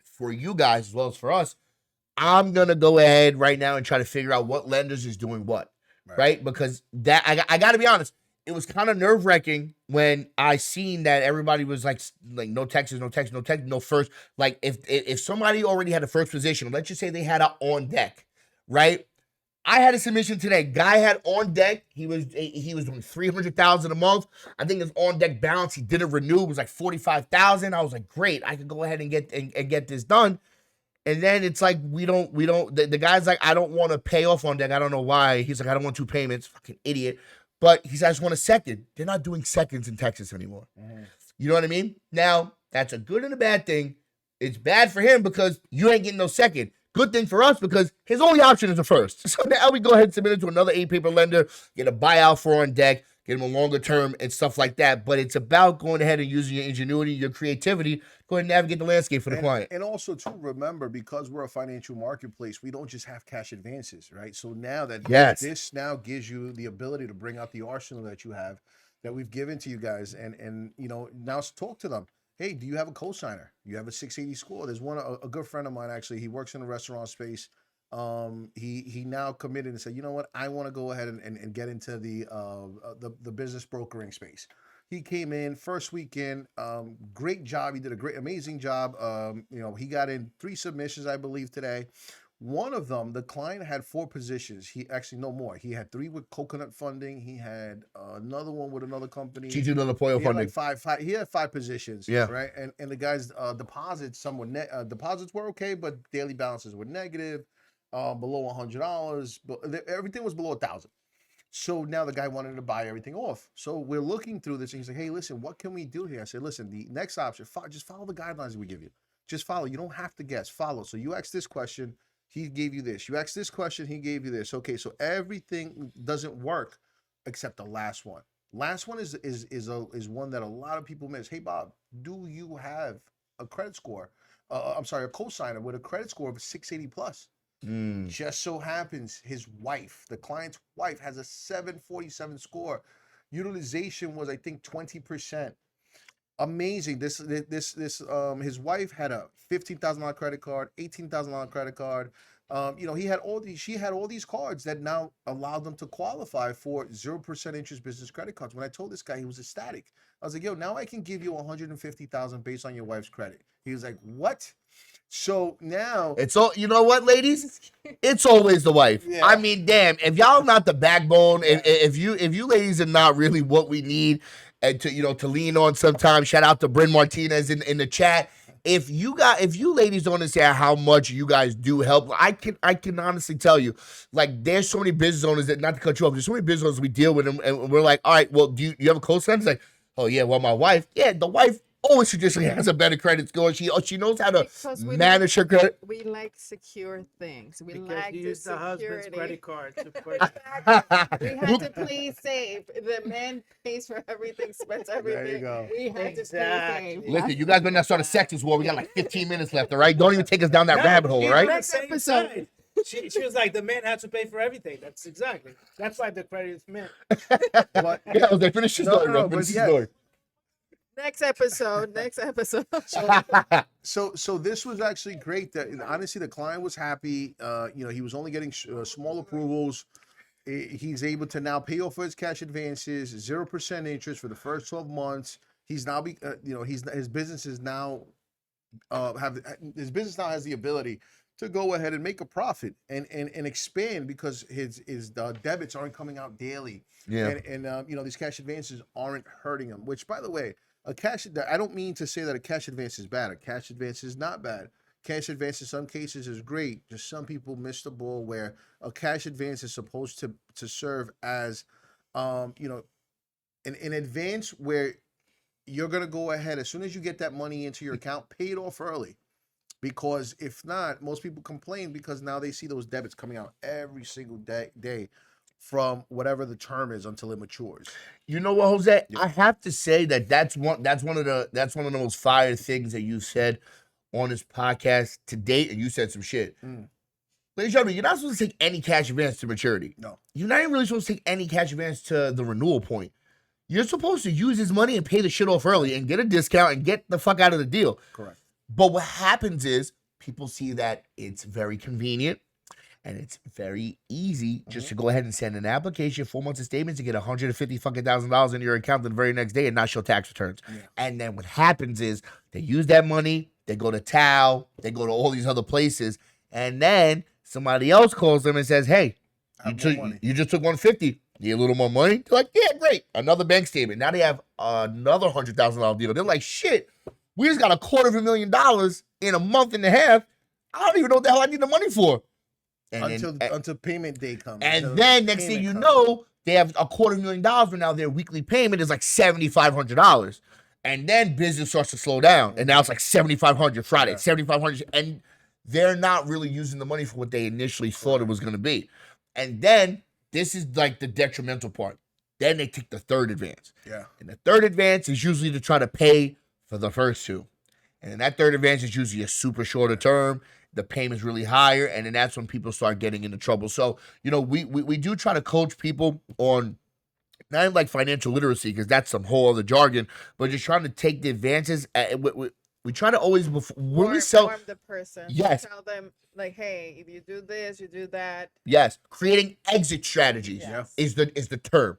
for you guys as well as for us. I'm going to go ahead right now and try to figure out what lenders is doing what, right? Because that I got to be honest, it was kind of nerve-wracking when I seen that everybody was like no Texas, no first. Like if somebody already had a first position, let's just say they had a on deck, right? I had a submission today. Guy had on deck. He was doing $300,000 a month. I think his on deck balance, he didn't renew, it was like $45,000. I was like, great, I could go ahead and get this done. And then it's like we don't. The guy's like, I don't want to pay off on deck. I don't know why. He's like, I don't want 2 says, fucking idiot. But he says, I just want a second. They're not doing seconds in Texas anymore. You know what I mean? Now, That's a good and a bad thing. It's bad for him because you ain't getting no second. Good thing for us because his only option is a first. So now we go ahead and submit it to another A-paper lender, get a buyout for on deck, get him a longer term and stuff like that. But it's about going ahead and using your ingenuity, your creativity, go ahead and navigate the landscape for the client. And also, too, remember, because we're a financial marketplace, we don't just have cash advances, right? So now that this now gives you the ability to bring out the arsenal that you have, that we've given to you guys, and now talk to them. Hey, do you have a cosigner? You have a 680 score. There's a good friend of mine, actually. He works in the restaurant space. He now committed and said, you know what, I want to go ahead and get into the business brokering space. He came in first weekend, great job. He did amazing job. He got in 3 submissions, I believe, today. One of them, the client had 4 positions. He actually, no more. He had 3 with coconut funding. He had another one with another company. Chichu Little Pollo He had funding. like five. He had 5 positions. Yeah. Right. And the guy's deposits, deposits were okay, but daily balances were negative, below $100. But everything was below 1,000. So now the guy wanted to buy everything off. So we're looking through this and he's like, hey, listen, what can we do here? I said, listen, the next option, just follow the guidelines we give you. Just follow. You don't have to guess. Follow. So you ask this question, he gave you this. You ask this question, he gave you this. Okay, so everything doesn't work except the last one. Last one is one that a lot of people miss. Hey, Bob, do you have a credit score? A cosigner with a credit score of 680 plus? Just so happens his wife, the client's wife, has a 747 score. Utilization was, I think, 20%. Amazing. His wife had a $15,000 credit card, $18,000 credit card. She had all these cards that now allowed them to qualify for 0% interest business credit cards. When I told this guy, he was ecstatic. I was like, yo, now I can give you $150,000 based on your wife's credit. He was like, what? So now it's all, you know what, ladies? It's always the wife. Yeah. I mean, damn, if y'all not the backbone, if you ladies are not really what we need and to lean on sometimes, shout out to Bryn Martinez in the chat. If you ladies don't understand how much you guys do help, I can honestly tell you, like, there's so many business owners that, not to cut you off, there's so many business owners we deal with and we're like, all right, well, do you have a co-signer? It's like, oh yeah, well, my wife, the wife always traditionally has a better credit score. She knows how to manage her credit. We like secure things. We Because like you the use the husband's security. credit card. We had to play safe. The man pays for everything, spends everything. There you go. We had to play Exactly. safe. Listen, you guys better not start a sexist war. We got like 15 minutes left, all right? Don't even take us down that rabbit hole, all right? Next episode. She was like, the man had to pay for everything. That's why the credit is meant. But Yeah, Jose, finish your story, bro. Finish your story. Next episode. So this was actually great. That honestly, the client was happy. He was only getting small approvals. He's able to now pay off his cash advances, 0% interest for the first 12 months. He's now his business is now his business now has the ability to go ahead and make a profit and expand because his debits aren't coming out daily. Yeah. And these cash advances aren't hurting him. Which, by the way, I don't mean to say that a cash advance is bad. A cash advance is not bad. Cash advance in some cases is great. Just some people miss the ball where a cash advance is supposed to serve as an advance where you're going to go ahead as soon as you get that money into your account, pay it off early. Because if not, most people complain because now they see those debits coming out every single day from whatever the term is until it matures. You know what, Jose? Yeah. I have to say that's one of the most fire things that you said on this podcast to date, and you said some shit. Ladies and gentlemen, you're not supposed to take any cash advance to maturity. No. You're not even really supposed to take any cash advance to the renewal point. You're supposed to use his money and pay the shit off early and get a discount and get the fuck out of the deal. Correct. But what happens is people see that it's very convenient and it's very easy just to go ahead and send an application, 4 months of statements, to get $150,000 in your account the very next day and not show tax returns. Yeah. And then what happens is they use that money, they go to TAO, they go to all these other places, and then somebody else calls them and says, hey, you just took $150. Need a little more money? They're like, yeah, great. Another bank statement. Now they have another $100,000 deal. They're like, shit, we just got $250,000 in a month and a half. I don't even know what the hell I need the money for. And until payment day comes. And then next thing you know, they have $250,000, but now their weekly payment is like $7,500. And then business starts to slow down. And now it's like 7,500 Friday, 7,500. And they're not really using the money for what they initially thought it was going to be. And then this is like the detrimental part. Then they take the third advance. Yeah. And the third advance is usually to try to pay for the first two. And that third advance is usually a super shorter term. The payment's really higher. And then that's when people start getting into trouble. So, you know, we do try to coach people on not even like financial literacy, because that's some whole other jargon, but just trying to take the advances. We try to always, when we sell, inform the person. Yes. Tell them like, hey, if you do this, you do that. yes, creating exit strategies Yes. is the term.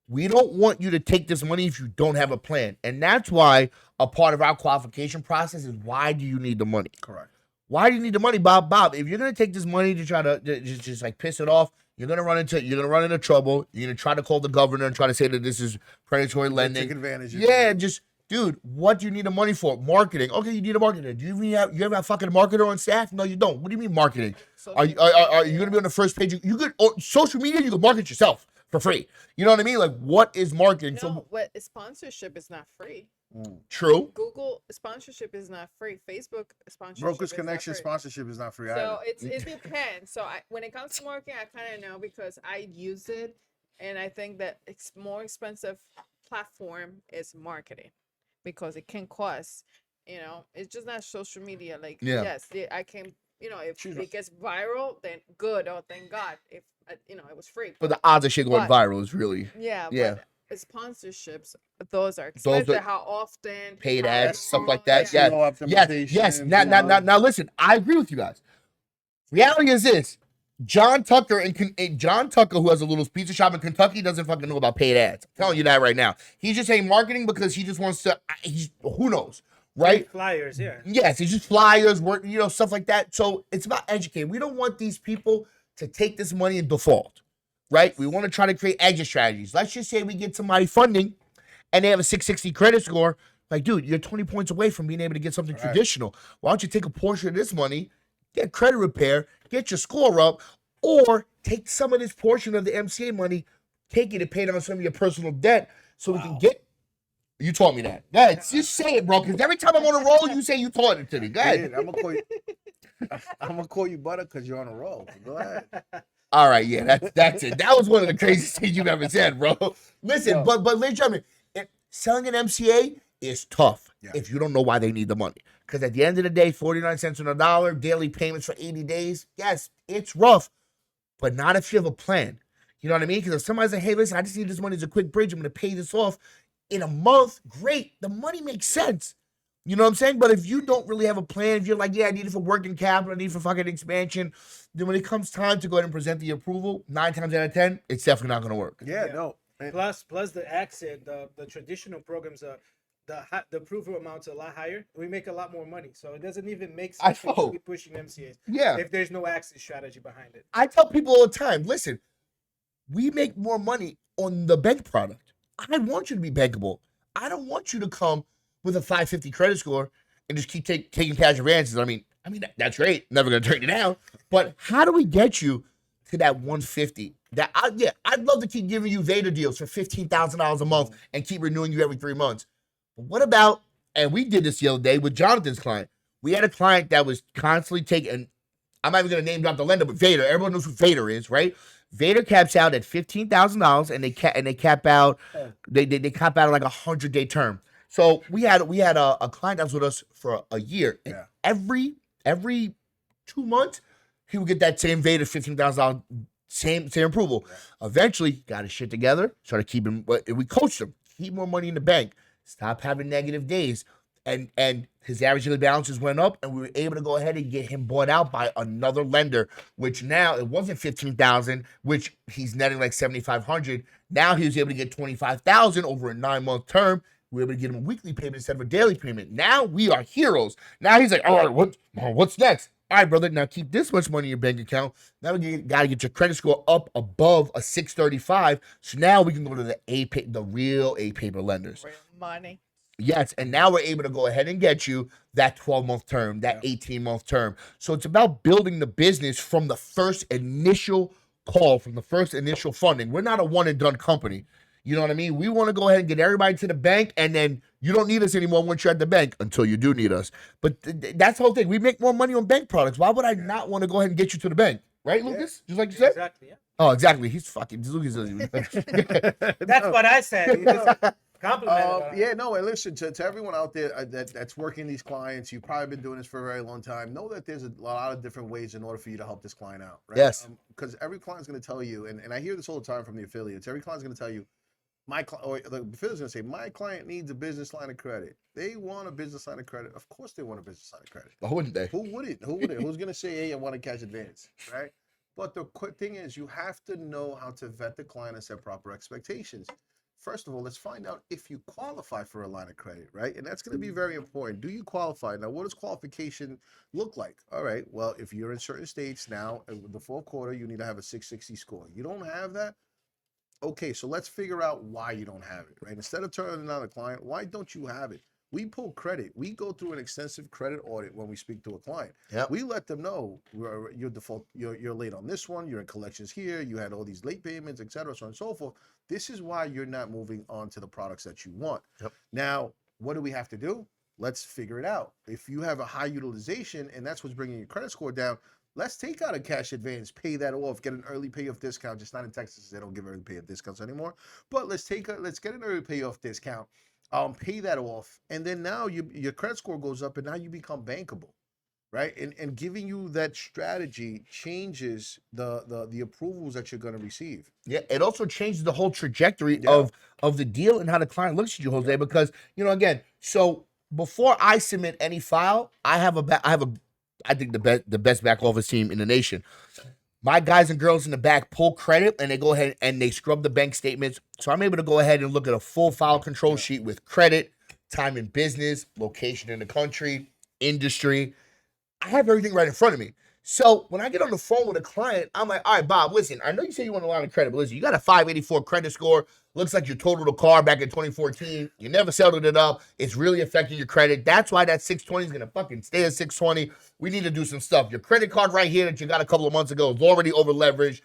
We don't want you to take this money if you don't have a plan. And that's why a part of our qualification process is, why do you need the money? Correct. Why do you need the money, Bob? Bob, if you're gonna take this money to try to just like piss it off, you're gonna run into trouble. You're gonna try to call the governor and try to say that this is predatory lending. Take advantage of Yeah, it. just dude, what do you need the money for? Marketing. Okay, you need a marketer. Do you ever have fucking marketer on staff? No, you don't. What do you mean marketing? Are you gonna be on the first page? You could, or social media, you could market yourself for free. You know what I mean? Like, what is marketing? No, what sponsorship is not free. True. Google sponsorship is not free. Facebook sponsorship Brokers is Connection not free. sponsorship is not free So either. it depends. So when it comes to marketing, I kind of know because I use it, and I think that it's more expensive platform is marketing because it can cost. You know, it's just not social media. Like Yeah. yes, I can. You know, if She's it gets viral, then good. Oh, thank God. If you know, it was free. But the odds of shit going But- viral is really Yeah, Yeah. but sponsorships, those are Those expensive. are how often? paid how ads, stuff like long, that. yeah. Yes. SEO Yes, optimization. yes. Now, listen. I agree with you guys. Reality is this: John Tucker, John Tucker, who has a little pizza shop in Kentucky, doesn't fucking know about paid ads. I'm telling you that right now. He's just saying marketing because he just wants to. Who knows, right? Flyers, yeah. Yes, it's just flyers, work, stuff like that. So it's about educating. We don't want these people to take this money and default, right? We want to try to create exit strategies. Let's just say we get somebody funding and they have a 660 credit score. Like, dude, you're 20 points away from being able to get something Right. traditional. Why don't you take a portion of this money, get credit repair, get your score up, or take some of this portion of the MCA money, take it and pay down some of your personal debt so we can get. You taught me that. Go ahead, just say it, bro. Because every time I'm on a roll, you say you taught it to me. Go ahead. I'm gonna call you. I'm gonna call you Butter because you're on a roll. Go ahead. All right, yeah, that's it. That was one of the craziest things you've ever said, bro. Listen, Yo. but ladies and gentlemen, selling an MCA is tough Yeah. if you don't know why they need the money. Because at the end of the day, 49 cents on the dollar, daily payments for 80 days. Yes, it's rough, but not if you have a plan. You know what I mean? Because if somebody's like, hey, listen, I just need this money as a quick bridge. I'm going to pay this off in a month. Great. The money makes sense. You know what I'm saying? But if you don't really have a plan, if you're like, yeah, I need it for working capital, I need it for fucking expansion, then when it comes time to go ahead and present the approval, 9 times out of 10, it's definitely not going to work. Yeah, Yeah. no. And Plus the exit, the traditional programs, the approval amounts are a lot higher. We make a lot more money, so it doesn't even make I sense know. to keep pushing MCAs Yeah. if there's no exit strategy behind it. I tell people all the time, listen, we make more money on the bank product. I want you to be bankable. I don't want you to come with a 550 credit score and just keep taking cash advances. I mean, that's great. Never going to turn you down. But how do we get you to that 150? I'd love to keep giving you Vader deals for $15,000 a month and keep renewing you every 3 months. But what about, and we did this the other day with Jonathan's client. We had a client that was constantly taking, I'm not even going to name drop the lender, but Vader. Everyone knows who Vader is, right? Vader caps out at $15,000, and they cap out. They cap out at like a 100-day term. So we had a client that was with us for a year. And Yeah. every 2 months, he would get that same Vader $15,000, same approval. Yeah. Eventually, got his shit together, started keeping. We coached him, keep more money in the bank, stop having negative days. And his average daily balances went up, and we were able to go ahead and get him bought out by another lender, which now it wasn't $15,000, which he's netting like $7,500. Now he was able to get $25,000 over a 9-month term. We were able to get him a weekly payment instead of a daily payment. Now we are heroes. Now he's like, all right, what's next? All right, brother, now keep this much money in your bank account. Now we got to get your credit score up above a 635. So now we can go to the real A-paper lenders. Real money. Yes, and now we're able to go ahead and get you that 12-month term, that 18-month term. So it's about building the business from the first initial call, from the first initial funding. We're not a one-and-done company. You know what I mean? We want to go ahead and get everybody to the bank, and then you don't need us anymore once you're at the bank until you do need us. But that's the whole thing. We make more money on bank products. Why would I not want to go ahead and get you to the bank? Right, Lucas? Just like you said? Exactly. Yeah. Oh, exactly. He's fucking Lucas doesn't even That's what I said. You just complimented. Yeah, no, and listen to everyone out there that's working these clients. You've probably been doing this for a very long time. Know that there's a lot of different ways in order for you to help this client out, right? Yes. Because every client's going to tell you, and I hear this all the time from the affiliates. Every client's going to tell you, or the affiliate's going to say, my client needs a business line of credit. They want a business line of credit. Of course, they want a business line of credit. Why wouldn't they? Who wouldn't? Who wouldn't? Who's going to say, hey, I want a cash advance, right? But the quick thing is, you have to know how to vet the client and set proper expectations. First of all, let's find out if you qualify for a line of credit, right? And that's going to be very important. Do you qualify? Now, what does qualification look like? All right, well, if you're in certain states now, the fourth quarter, you need to have a 660 score. You don't have that? Okay, so let's figure out why you don't have it, right? Instead of turning down a client, why don't you have it? We pull credit. We go through an extensive credit audit when we speak to a client. Yep. We let them know you're default, you're late on this one, you're in collections here, you had all these late payments, et cetera, so on and so forth. This is why you're not moving on to the products that you want. Yep. Now, what do we have to do? Let's figure it out. If you have a high utilization and that's what's bringing your credit score down, let's take out a cash advance, pay that off, get an early payoff discount. Just not in Texas, they don't give early payoff discounts anymore. But let's get an early payoff discount. Pay that off, and then now your credit score goes up, and now you become bankable, right? And giving you that strategy changes the approvals that you're going to receive. Yeah, it also changes the whole trajectory Yeah. of the deal and how the client looks at you, Jose. Because again, so before I submit any file, I think the best back office team in the nation. My guys and girls in the back pull credit and they go ahead and they scrub the bank statements. So I'm able to go ahead and look at a full file control sheet with credit, time in business, location in the country, industry. I have everything right in front of me. So when I get on the phone with a client, I'm like, all right, Bob, listen, I know you say you want a line of credit, but listen, you got a 584 credit score. Looks like you totaled a car back in 2014. You never settled it up. It's really affecting your credit. That's why that 620 is going to fucking stay at 620. We need to do some stuff. Your credit card right here that you got a couple of months ago is already over leveraged.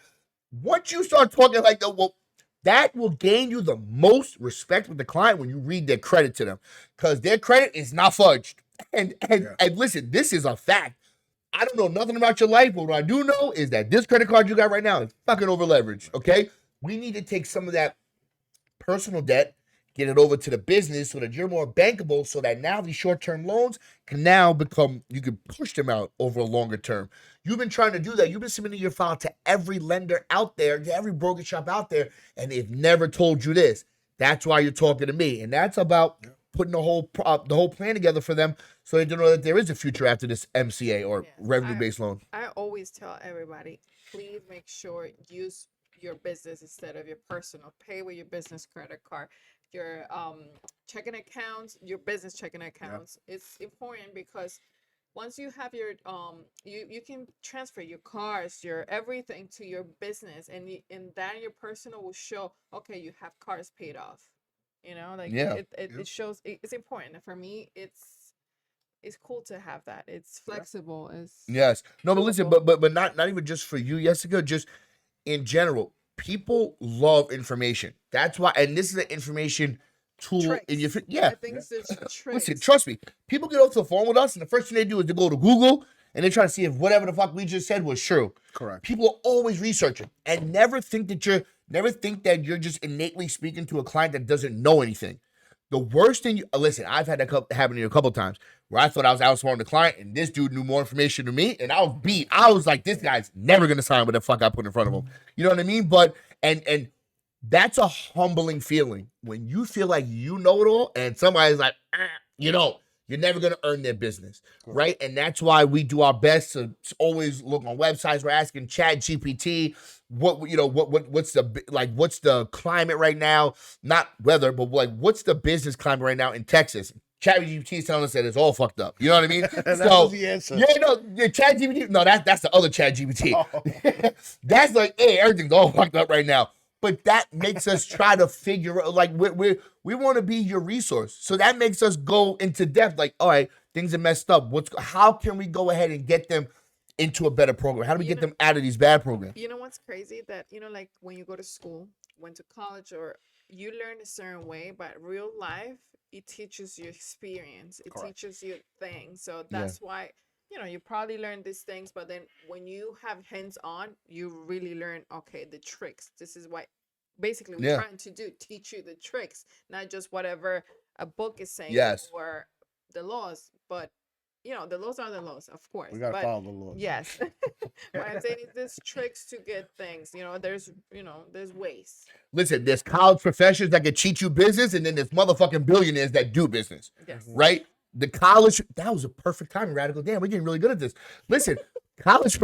Once you start talking like that, well, that will gain you the most respect with the client when you read their credit to them, because their credit is not fudged. And listen, this is a fact. I don't know nothing about your life, but what I do know is that this credit card you got right now is fucking over leveraged. Okay, we need to take some of that personal debt, get it over to the business so that you're more bankable, so that now these short-term loans can now become, you can push them out over a longer term. You've been trying to do that. You've been submitting your file to every lender out there, to every brokerage shop out there, and they've never told you this. That's why you're talking to me, and that's about putting the whole plan together for them, so they don't know that there is a future after this MCA or Yes, revenue-based loan. I always tell everybody, please make sure use your business instead of your personal. Pay with your business credit card, your checking accounts, your business checking accounts. It's important because once you have your you can transfer your cars, your everything to your business, and then your personal will show, okay, you have cars paid off. It shows. It's important for me. It's cool to have that. It's flexible. Yes. No, but listen, doable. but not even just for you, Jessica, just in general. People love information. That's why, and this is an information tool in your Tricks. yeah. I think it's tricks. Listen, trust me. People get off the phone with us, and the first thing they do is they go to Google and they try to see if whatever the fuck we just said was true. Correct. People are always researching and never think that you're just innately speaking to a client that doesn't know anything. The worst thing listen, I've had that happen to you a couple times where I thought I was outsmarting the client and this dude knew more information than me, and I was beat. I was like, this guy's never gonna sign what the fuck I put in front of him. You know what I mean? But and that's a humbling feeling when you feel like you know it all and somebody's like, you're never going to earn their business, right? And that's why we do our best to always look on websites. We're asking Chat GPT, what's the climate right now? Not weather, but what's the business climate right now in Texas? Chat GPT is telling us that it's all fucked up. You know what I mean? That was the answer. Chat GPT. No, that's the other Chat GPT. Oh. That's like, hey, everything's all fucked up right now. But that makes us try to figure out, like, we want to be your resource. So that makes us go into depth, like, all right, things are messed up. How can we go ahead and get them into a better program? How do we get them out of these bad programs? You know what's crazy? That, like when you go to school, went to college, or you learn a certain way, but real life, it teaches you experience. It Correct. teaches you things. So Yeah. that's why, you probably learn these things, but then when you have hands on, you really learn, okay, the tricks. This is what basically we're Yeah. trying to do, teach you the tricks, not just whatever a book is saying Yes. or the laws, but the laws are the laws, of course. We gotta but follow the laws. yes. What I'm saying is there's tricks to get things. There's ways. Listen, there's college professors that can teach you business, and then there's motherfucking billionaires that do business. Yes. Right? The college, that was a perfect time, Radical. Damn, we're getting really good at this. Listen, college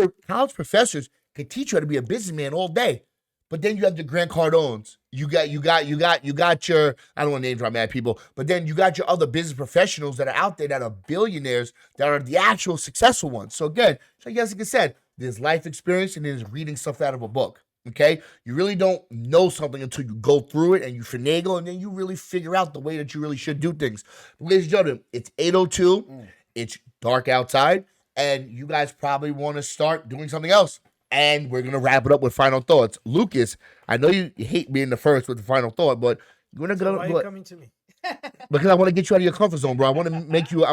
professors can teach you how to be a businessman all day. But then you have the Grant Cardones. You got your, I don't want to name drop mad people, but then you got your other business professionals that are out there that are billionaires, that are the actual successful ones. So again, like Jessica said, there's life experience and there's reading stuff out of a book. Okay? You really don't know something until you go through it and you finagle, and then you really figure out the way that you really should do things. But ladies and gentlemen, it's 8:02. It's dark outside, and you guys probably want to start doing something else. And we're going to wrap it up with final thoughts. Lucas, I know you hate being the first with the final thought, but you're going to So go why are you coming to me? because I want to get you out of your comfort zone, bro. I'm going to make you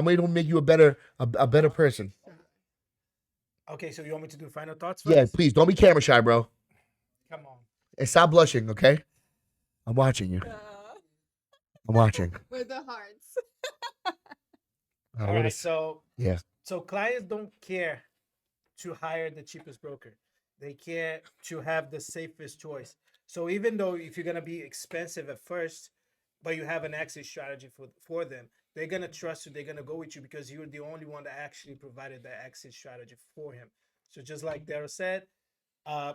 a better person. Okay, so you want me to do final thoughts Yeah, first? please don't be camera shy, bro. Come on. And stop blushing, okay? I'm watching you. I'm watching. With the hearts. All right, so Yeah. so clients don't care to hire the cheapest broker. They care to have the safest choice. So even though if you're gonna be expensive at first, but you have an exit strategy for them, they're gonna trust you. They're gonna go with you because you're the only one that actually provided the exit strategy for him. So just like Daryl said,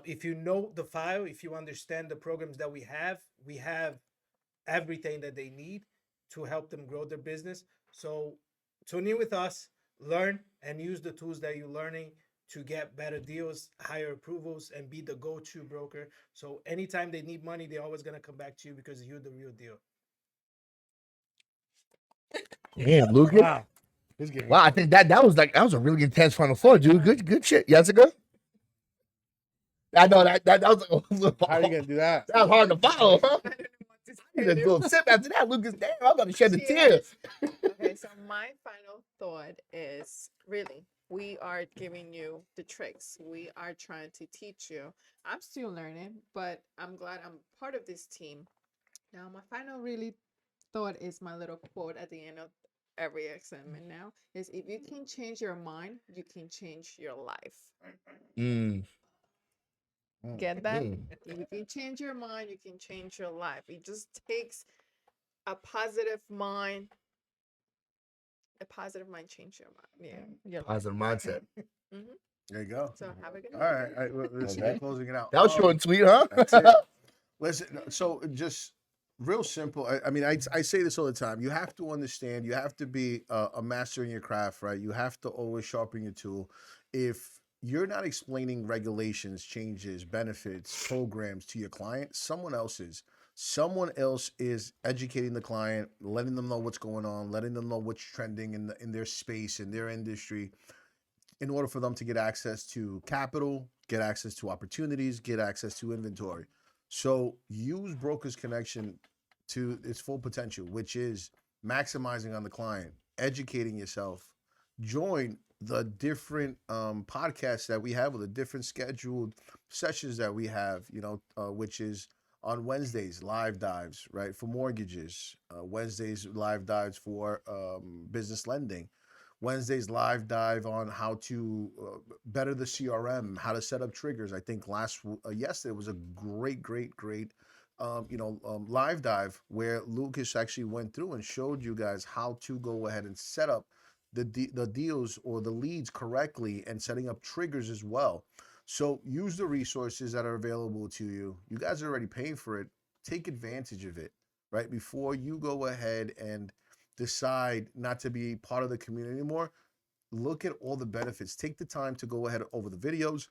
if you know the file, if you understand the programs that we have everything that they need to help them grow their business. So tune in with us, learn and use the tools that you're learning to get better deals, higher approvals, and be the go-to broker. So anytime they need money, they're always gonna come back to you because you're the real deal. Damn, Lucas. Wow. He's getting Wow, I think that was a really intense final thought, dude. Good shit, Jessica. I know that was How are you gonna do that? that was hard to follow, huh? I don't know what to I need a say. little sip after that, Lucas. Damn, I'm gonna shed the Cheers. tears. Okay, so my final thought is really, we are giving you the tricks. We are trying to teach you. I'm still learning, but I'm glad I'm part of this team. Now, my final really thought is my little quote at the end of every exam now is, if you can change your mind, you can change your life. Mm. Get that? Mm. If you can change your mind, you can change your life. It just takes a positive mind. A positive mind change your mind. Yeah. Your life. Positive mindset. There you go. So have a good All night. right. All right. Listen, Okay. we're closing it out. That was short and sweet, huh? That's it. Listen, so just real simple. I mean, I say this all the time. You have to understand. You have to be a master in your craft, right? You have to always sharpen your tool. If you're not explaining regulations, changes, benefits, programs to your client, someone else is. Someone else is educating the client, letting them know what's going on, letting them know what's trending in their space, in their industry, in order for them to get access to capital, get access to opportunities, get access to inventory. So use Broker's Connection to its full potential, which is maximizing on the client, educating yourself. Join the different podcasts that we have, or the different scheduled sessions that we have, which is on Wednesdays, live dives, right, for mortgages, Wednesdays, live dives for business lending, Wednesday's live dive on how to better the CRM, how to set up triggers. I think yesterday was a great live dive where Lucas actually went through and showed you guys how to go ahead and set up the deals or the leads correctly, and setting up triggers as well. So use the resources that are available to you. You guys are already paying for it. Take advantage of it, right? Before you go ahead and decide not to be part of the community anymore, look at all the benefits. Take the time to go ahead over the videos.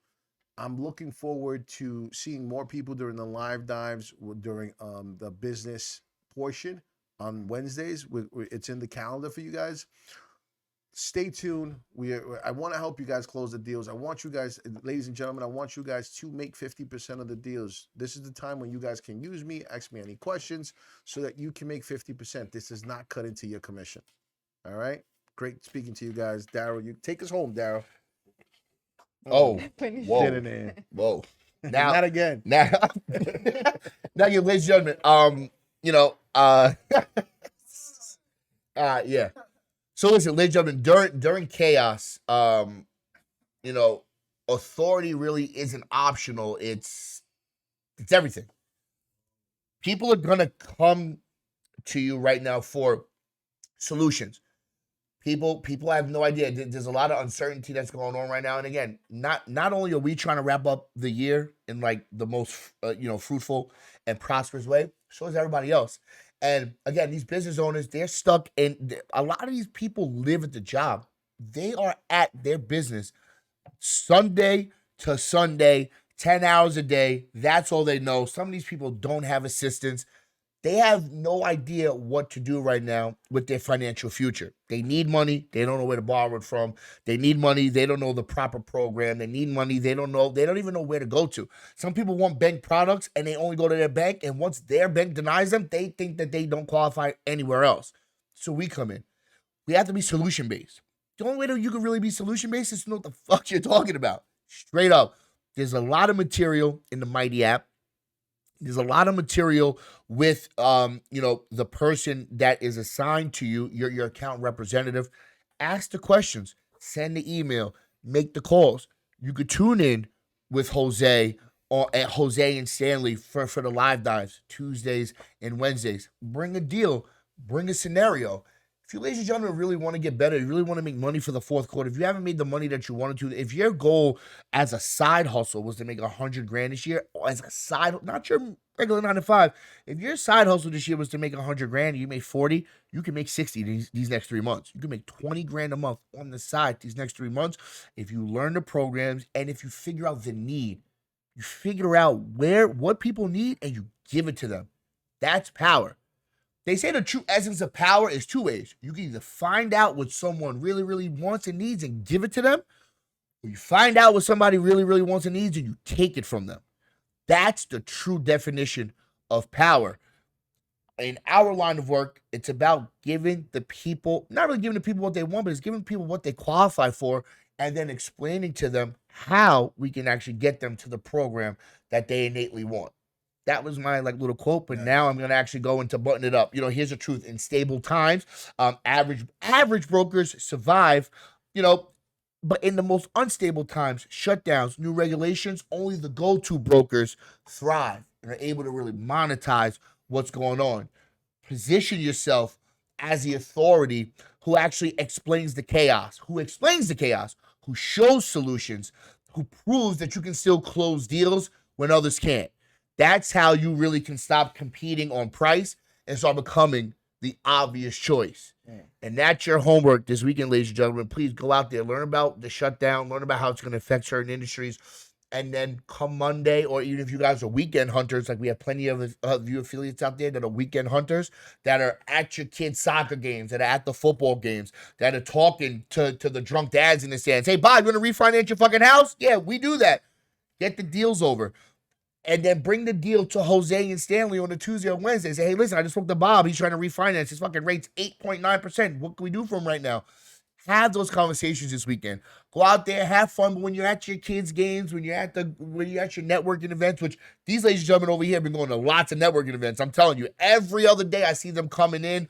I'm looking forward to seeing more people during the live dives, during the business portion on Wednesdays. It's in the calendar for you guys. stay tuned. I want to help you guys close the deals. I want you guys, ladies and gentlemen, I want you guys to make 50% of the deals. This is the time when you guys can use me, ask me any questions, so that you can make 50%. This is not cut into your commission. All right. Great speaking to you guys, Daryl. You take us home, Daryl. Oh, Finish. whoa, Didn't whoa. Now, not again. now, now, you, ladies and gentlemen. Yeah. So listen, ladies and gentlemen, during chaos, authority really isn't optional. It's everything. People are gonna come to you right now for solutions. People have no idea. There's a lot of uncertainty that's going on right now. And again, not only are we trying to wrap up the year in like the most fruitful and prosperous way, so is everybody else. And again, these business owners, they're stuck in. A lot of these people live at the job. They are at their business Sunday to Sunday, 10 hours a day. That's all they know. Some of these people don't have assistants. They have no idea what to do right now with their financial future. They need money. They don't know where to borrow it from. They need money. They don't know the proper program. They need money. They don't even know where to go to. Some people want bank products and they only go to their bank. And once their bank denies them, they think that they don't qualify anywhere else. So we come in. We have to be solution-based. The only way that you can really be solution-based is to know what the fuck you're talking about. Straight up. There's a lot of material in the Mighty app. There's a lot of material with the person that is assigned to you, your account representative. Ask the questions, send the email, make the calls. You could tune in with Jose or at Jose and Stanley for the live dives Tuesdays and Wednesdays. Bring a deal, bring a scenario. If you, ladies and gentlemen, really want to get better, you really want to make money for the fourth quarter, if you haven't made the money that you wanted to, if your goal as a side hustle was to make $100,000 this year, or as a side, not your regular 9 to 5, if your side hustle this year was to make $100,000, you made 40, you can make 60 these next 3 months. You can make $20,000 a month on the side these next 3 months if you learn the programs and if you figure out the need. You figure out what people need and you give it to them. That's power. They say the true essence of power is two ways. You can either find out what someone really, really wants and needs and give it to them, or you find out what somebody really, really wants and needs and you take it from them. That's the true definition of power. In our line of work, it's about giving the people, not really giving the people what they want, but it's giving people what they qualify for and then explaining to them how we can actually get them to the program that they innately want. That was my little quote, but now I'm gonna actually go into button it up. Here's the truth: in stable times, average brokers survive. But in the most unstable times, shutdowns, new regulations, only the go-to brokers thrive and are able to really monetize what's going on. Position yourself as the authority who actually explains the chaos, who shows solutions, who proves that you can still close deals when others can't. That's how you really can stop competing on price and start becoming the obvious choice. And that's your homework this weekend, ladies and gentlemen. Please go out there, learn about the shutdown, learn about how it's going to affect certain industries. And then come Monday, or even if you guys are weekend hunters, like we have plenty of you affiliates out there that are weekend hunters, that are at your kids' soccer games, that are at the football games, that are talking to the drunk dads in the stands. Hey, Bob, you want to refinance your fucking house? Yeah, we do that. Get the deals over. And then bring the deal to Jose and Stanley on a Tuesday or Wednesday. Say, hey, listen, I just spoke to Bob. He's trying to refinance. His fucking rate's 8.9%. What can we do for him right now? Have those conversations this weekend. Go out there, have fun. But when you're at your kids' games, when you're at your networking events, which these ladies and gentlemen over here have been going to lots of networking events. I'm telling you, every other day I see them coming in.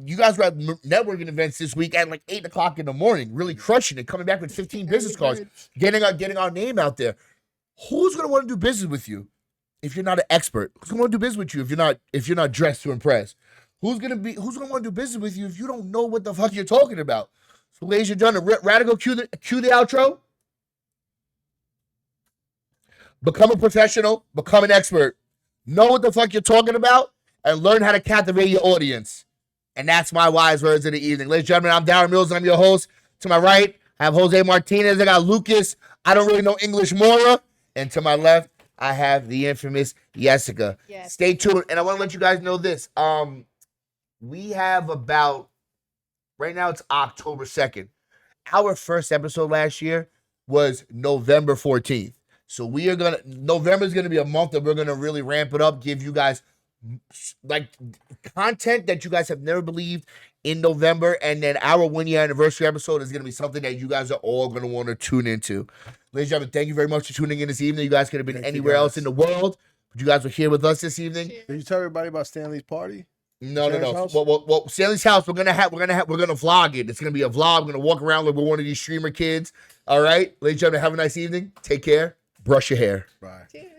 You guys were at networking events this week at 8 o'clock in the morning, really crushing it, coming back with 15 business cards, getting our name out there. Who's gonna want to do business with you if you're not an expert? Who's gonna want to do business with you if you're not dressed to impress? Who's gonna want to do business with you if you don't know what the fuck you're talking about? So, ladies and gentlemen, Radical, cue the outro. Become a professional, become an expert, know what the fuck you're talking about, and learn how to captivate your audience. And that's my wise words of the evening. Ladies and gentlemen, I'm Darren Mills. I'm your host. To my right, I have Jose Martinez. I got Lucas. I don't really know English Mora. And to my left, I have the infamous Jessica. Yes. Stay tuned. And I want to let you guys know this. We have about Right now it's October 2nd. Our first episode last year was November 14th. So November is gonna be a month that we're gonna really ramp it up, give you guys like content that you guys have never believed in November, and then our 1 year anniversary episode is gonna be something that you guys are all gonna want to tune into. Ladies and gentlemen, thank you very much for tuning in this evening. You guys could have been Thank you, anywhere else guys. in the world, but you guys were here with us this evening. Cheers. Did you tell everybody about Stanley's party? No. Stanley's house? Well, Stanley's house. We're gonna vlog it. It's gonna be a vlog. We're gonna walk around like we're one of these streamer kids. All right, ladies and gentlemen, have a nice evening. Take care. Brush your hair. Bye. Cheers.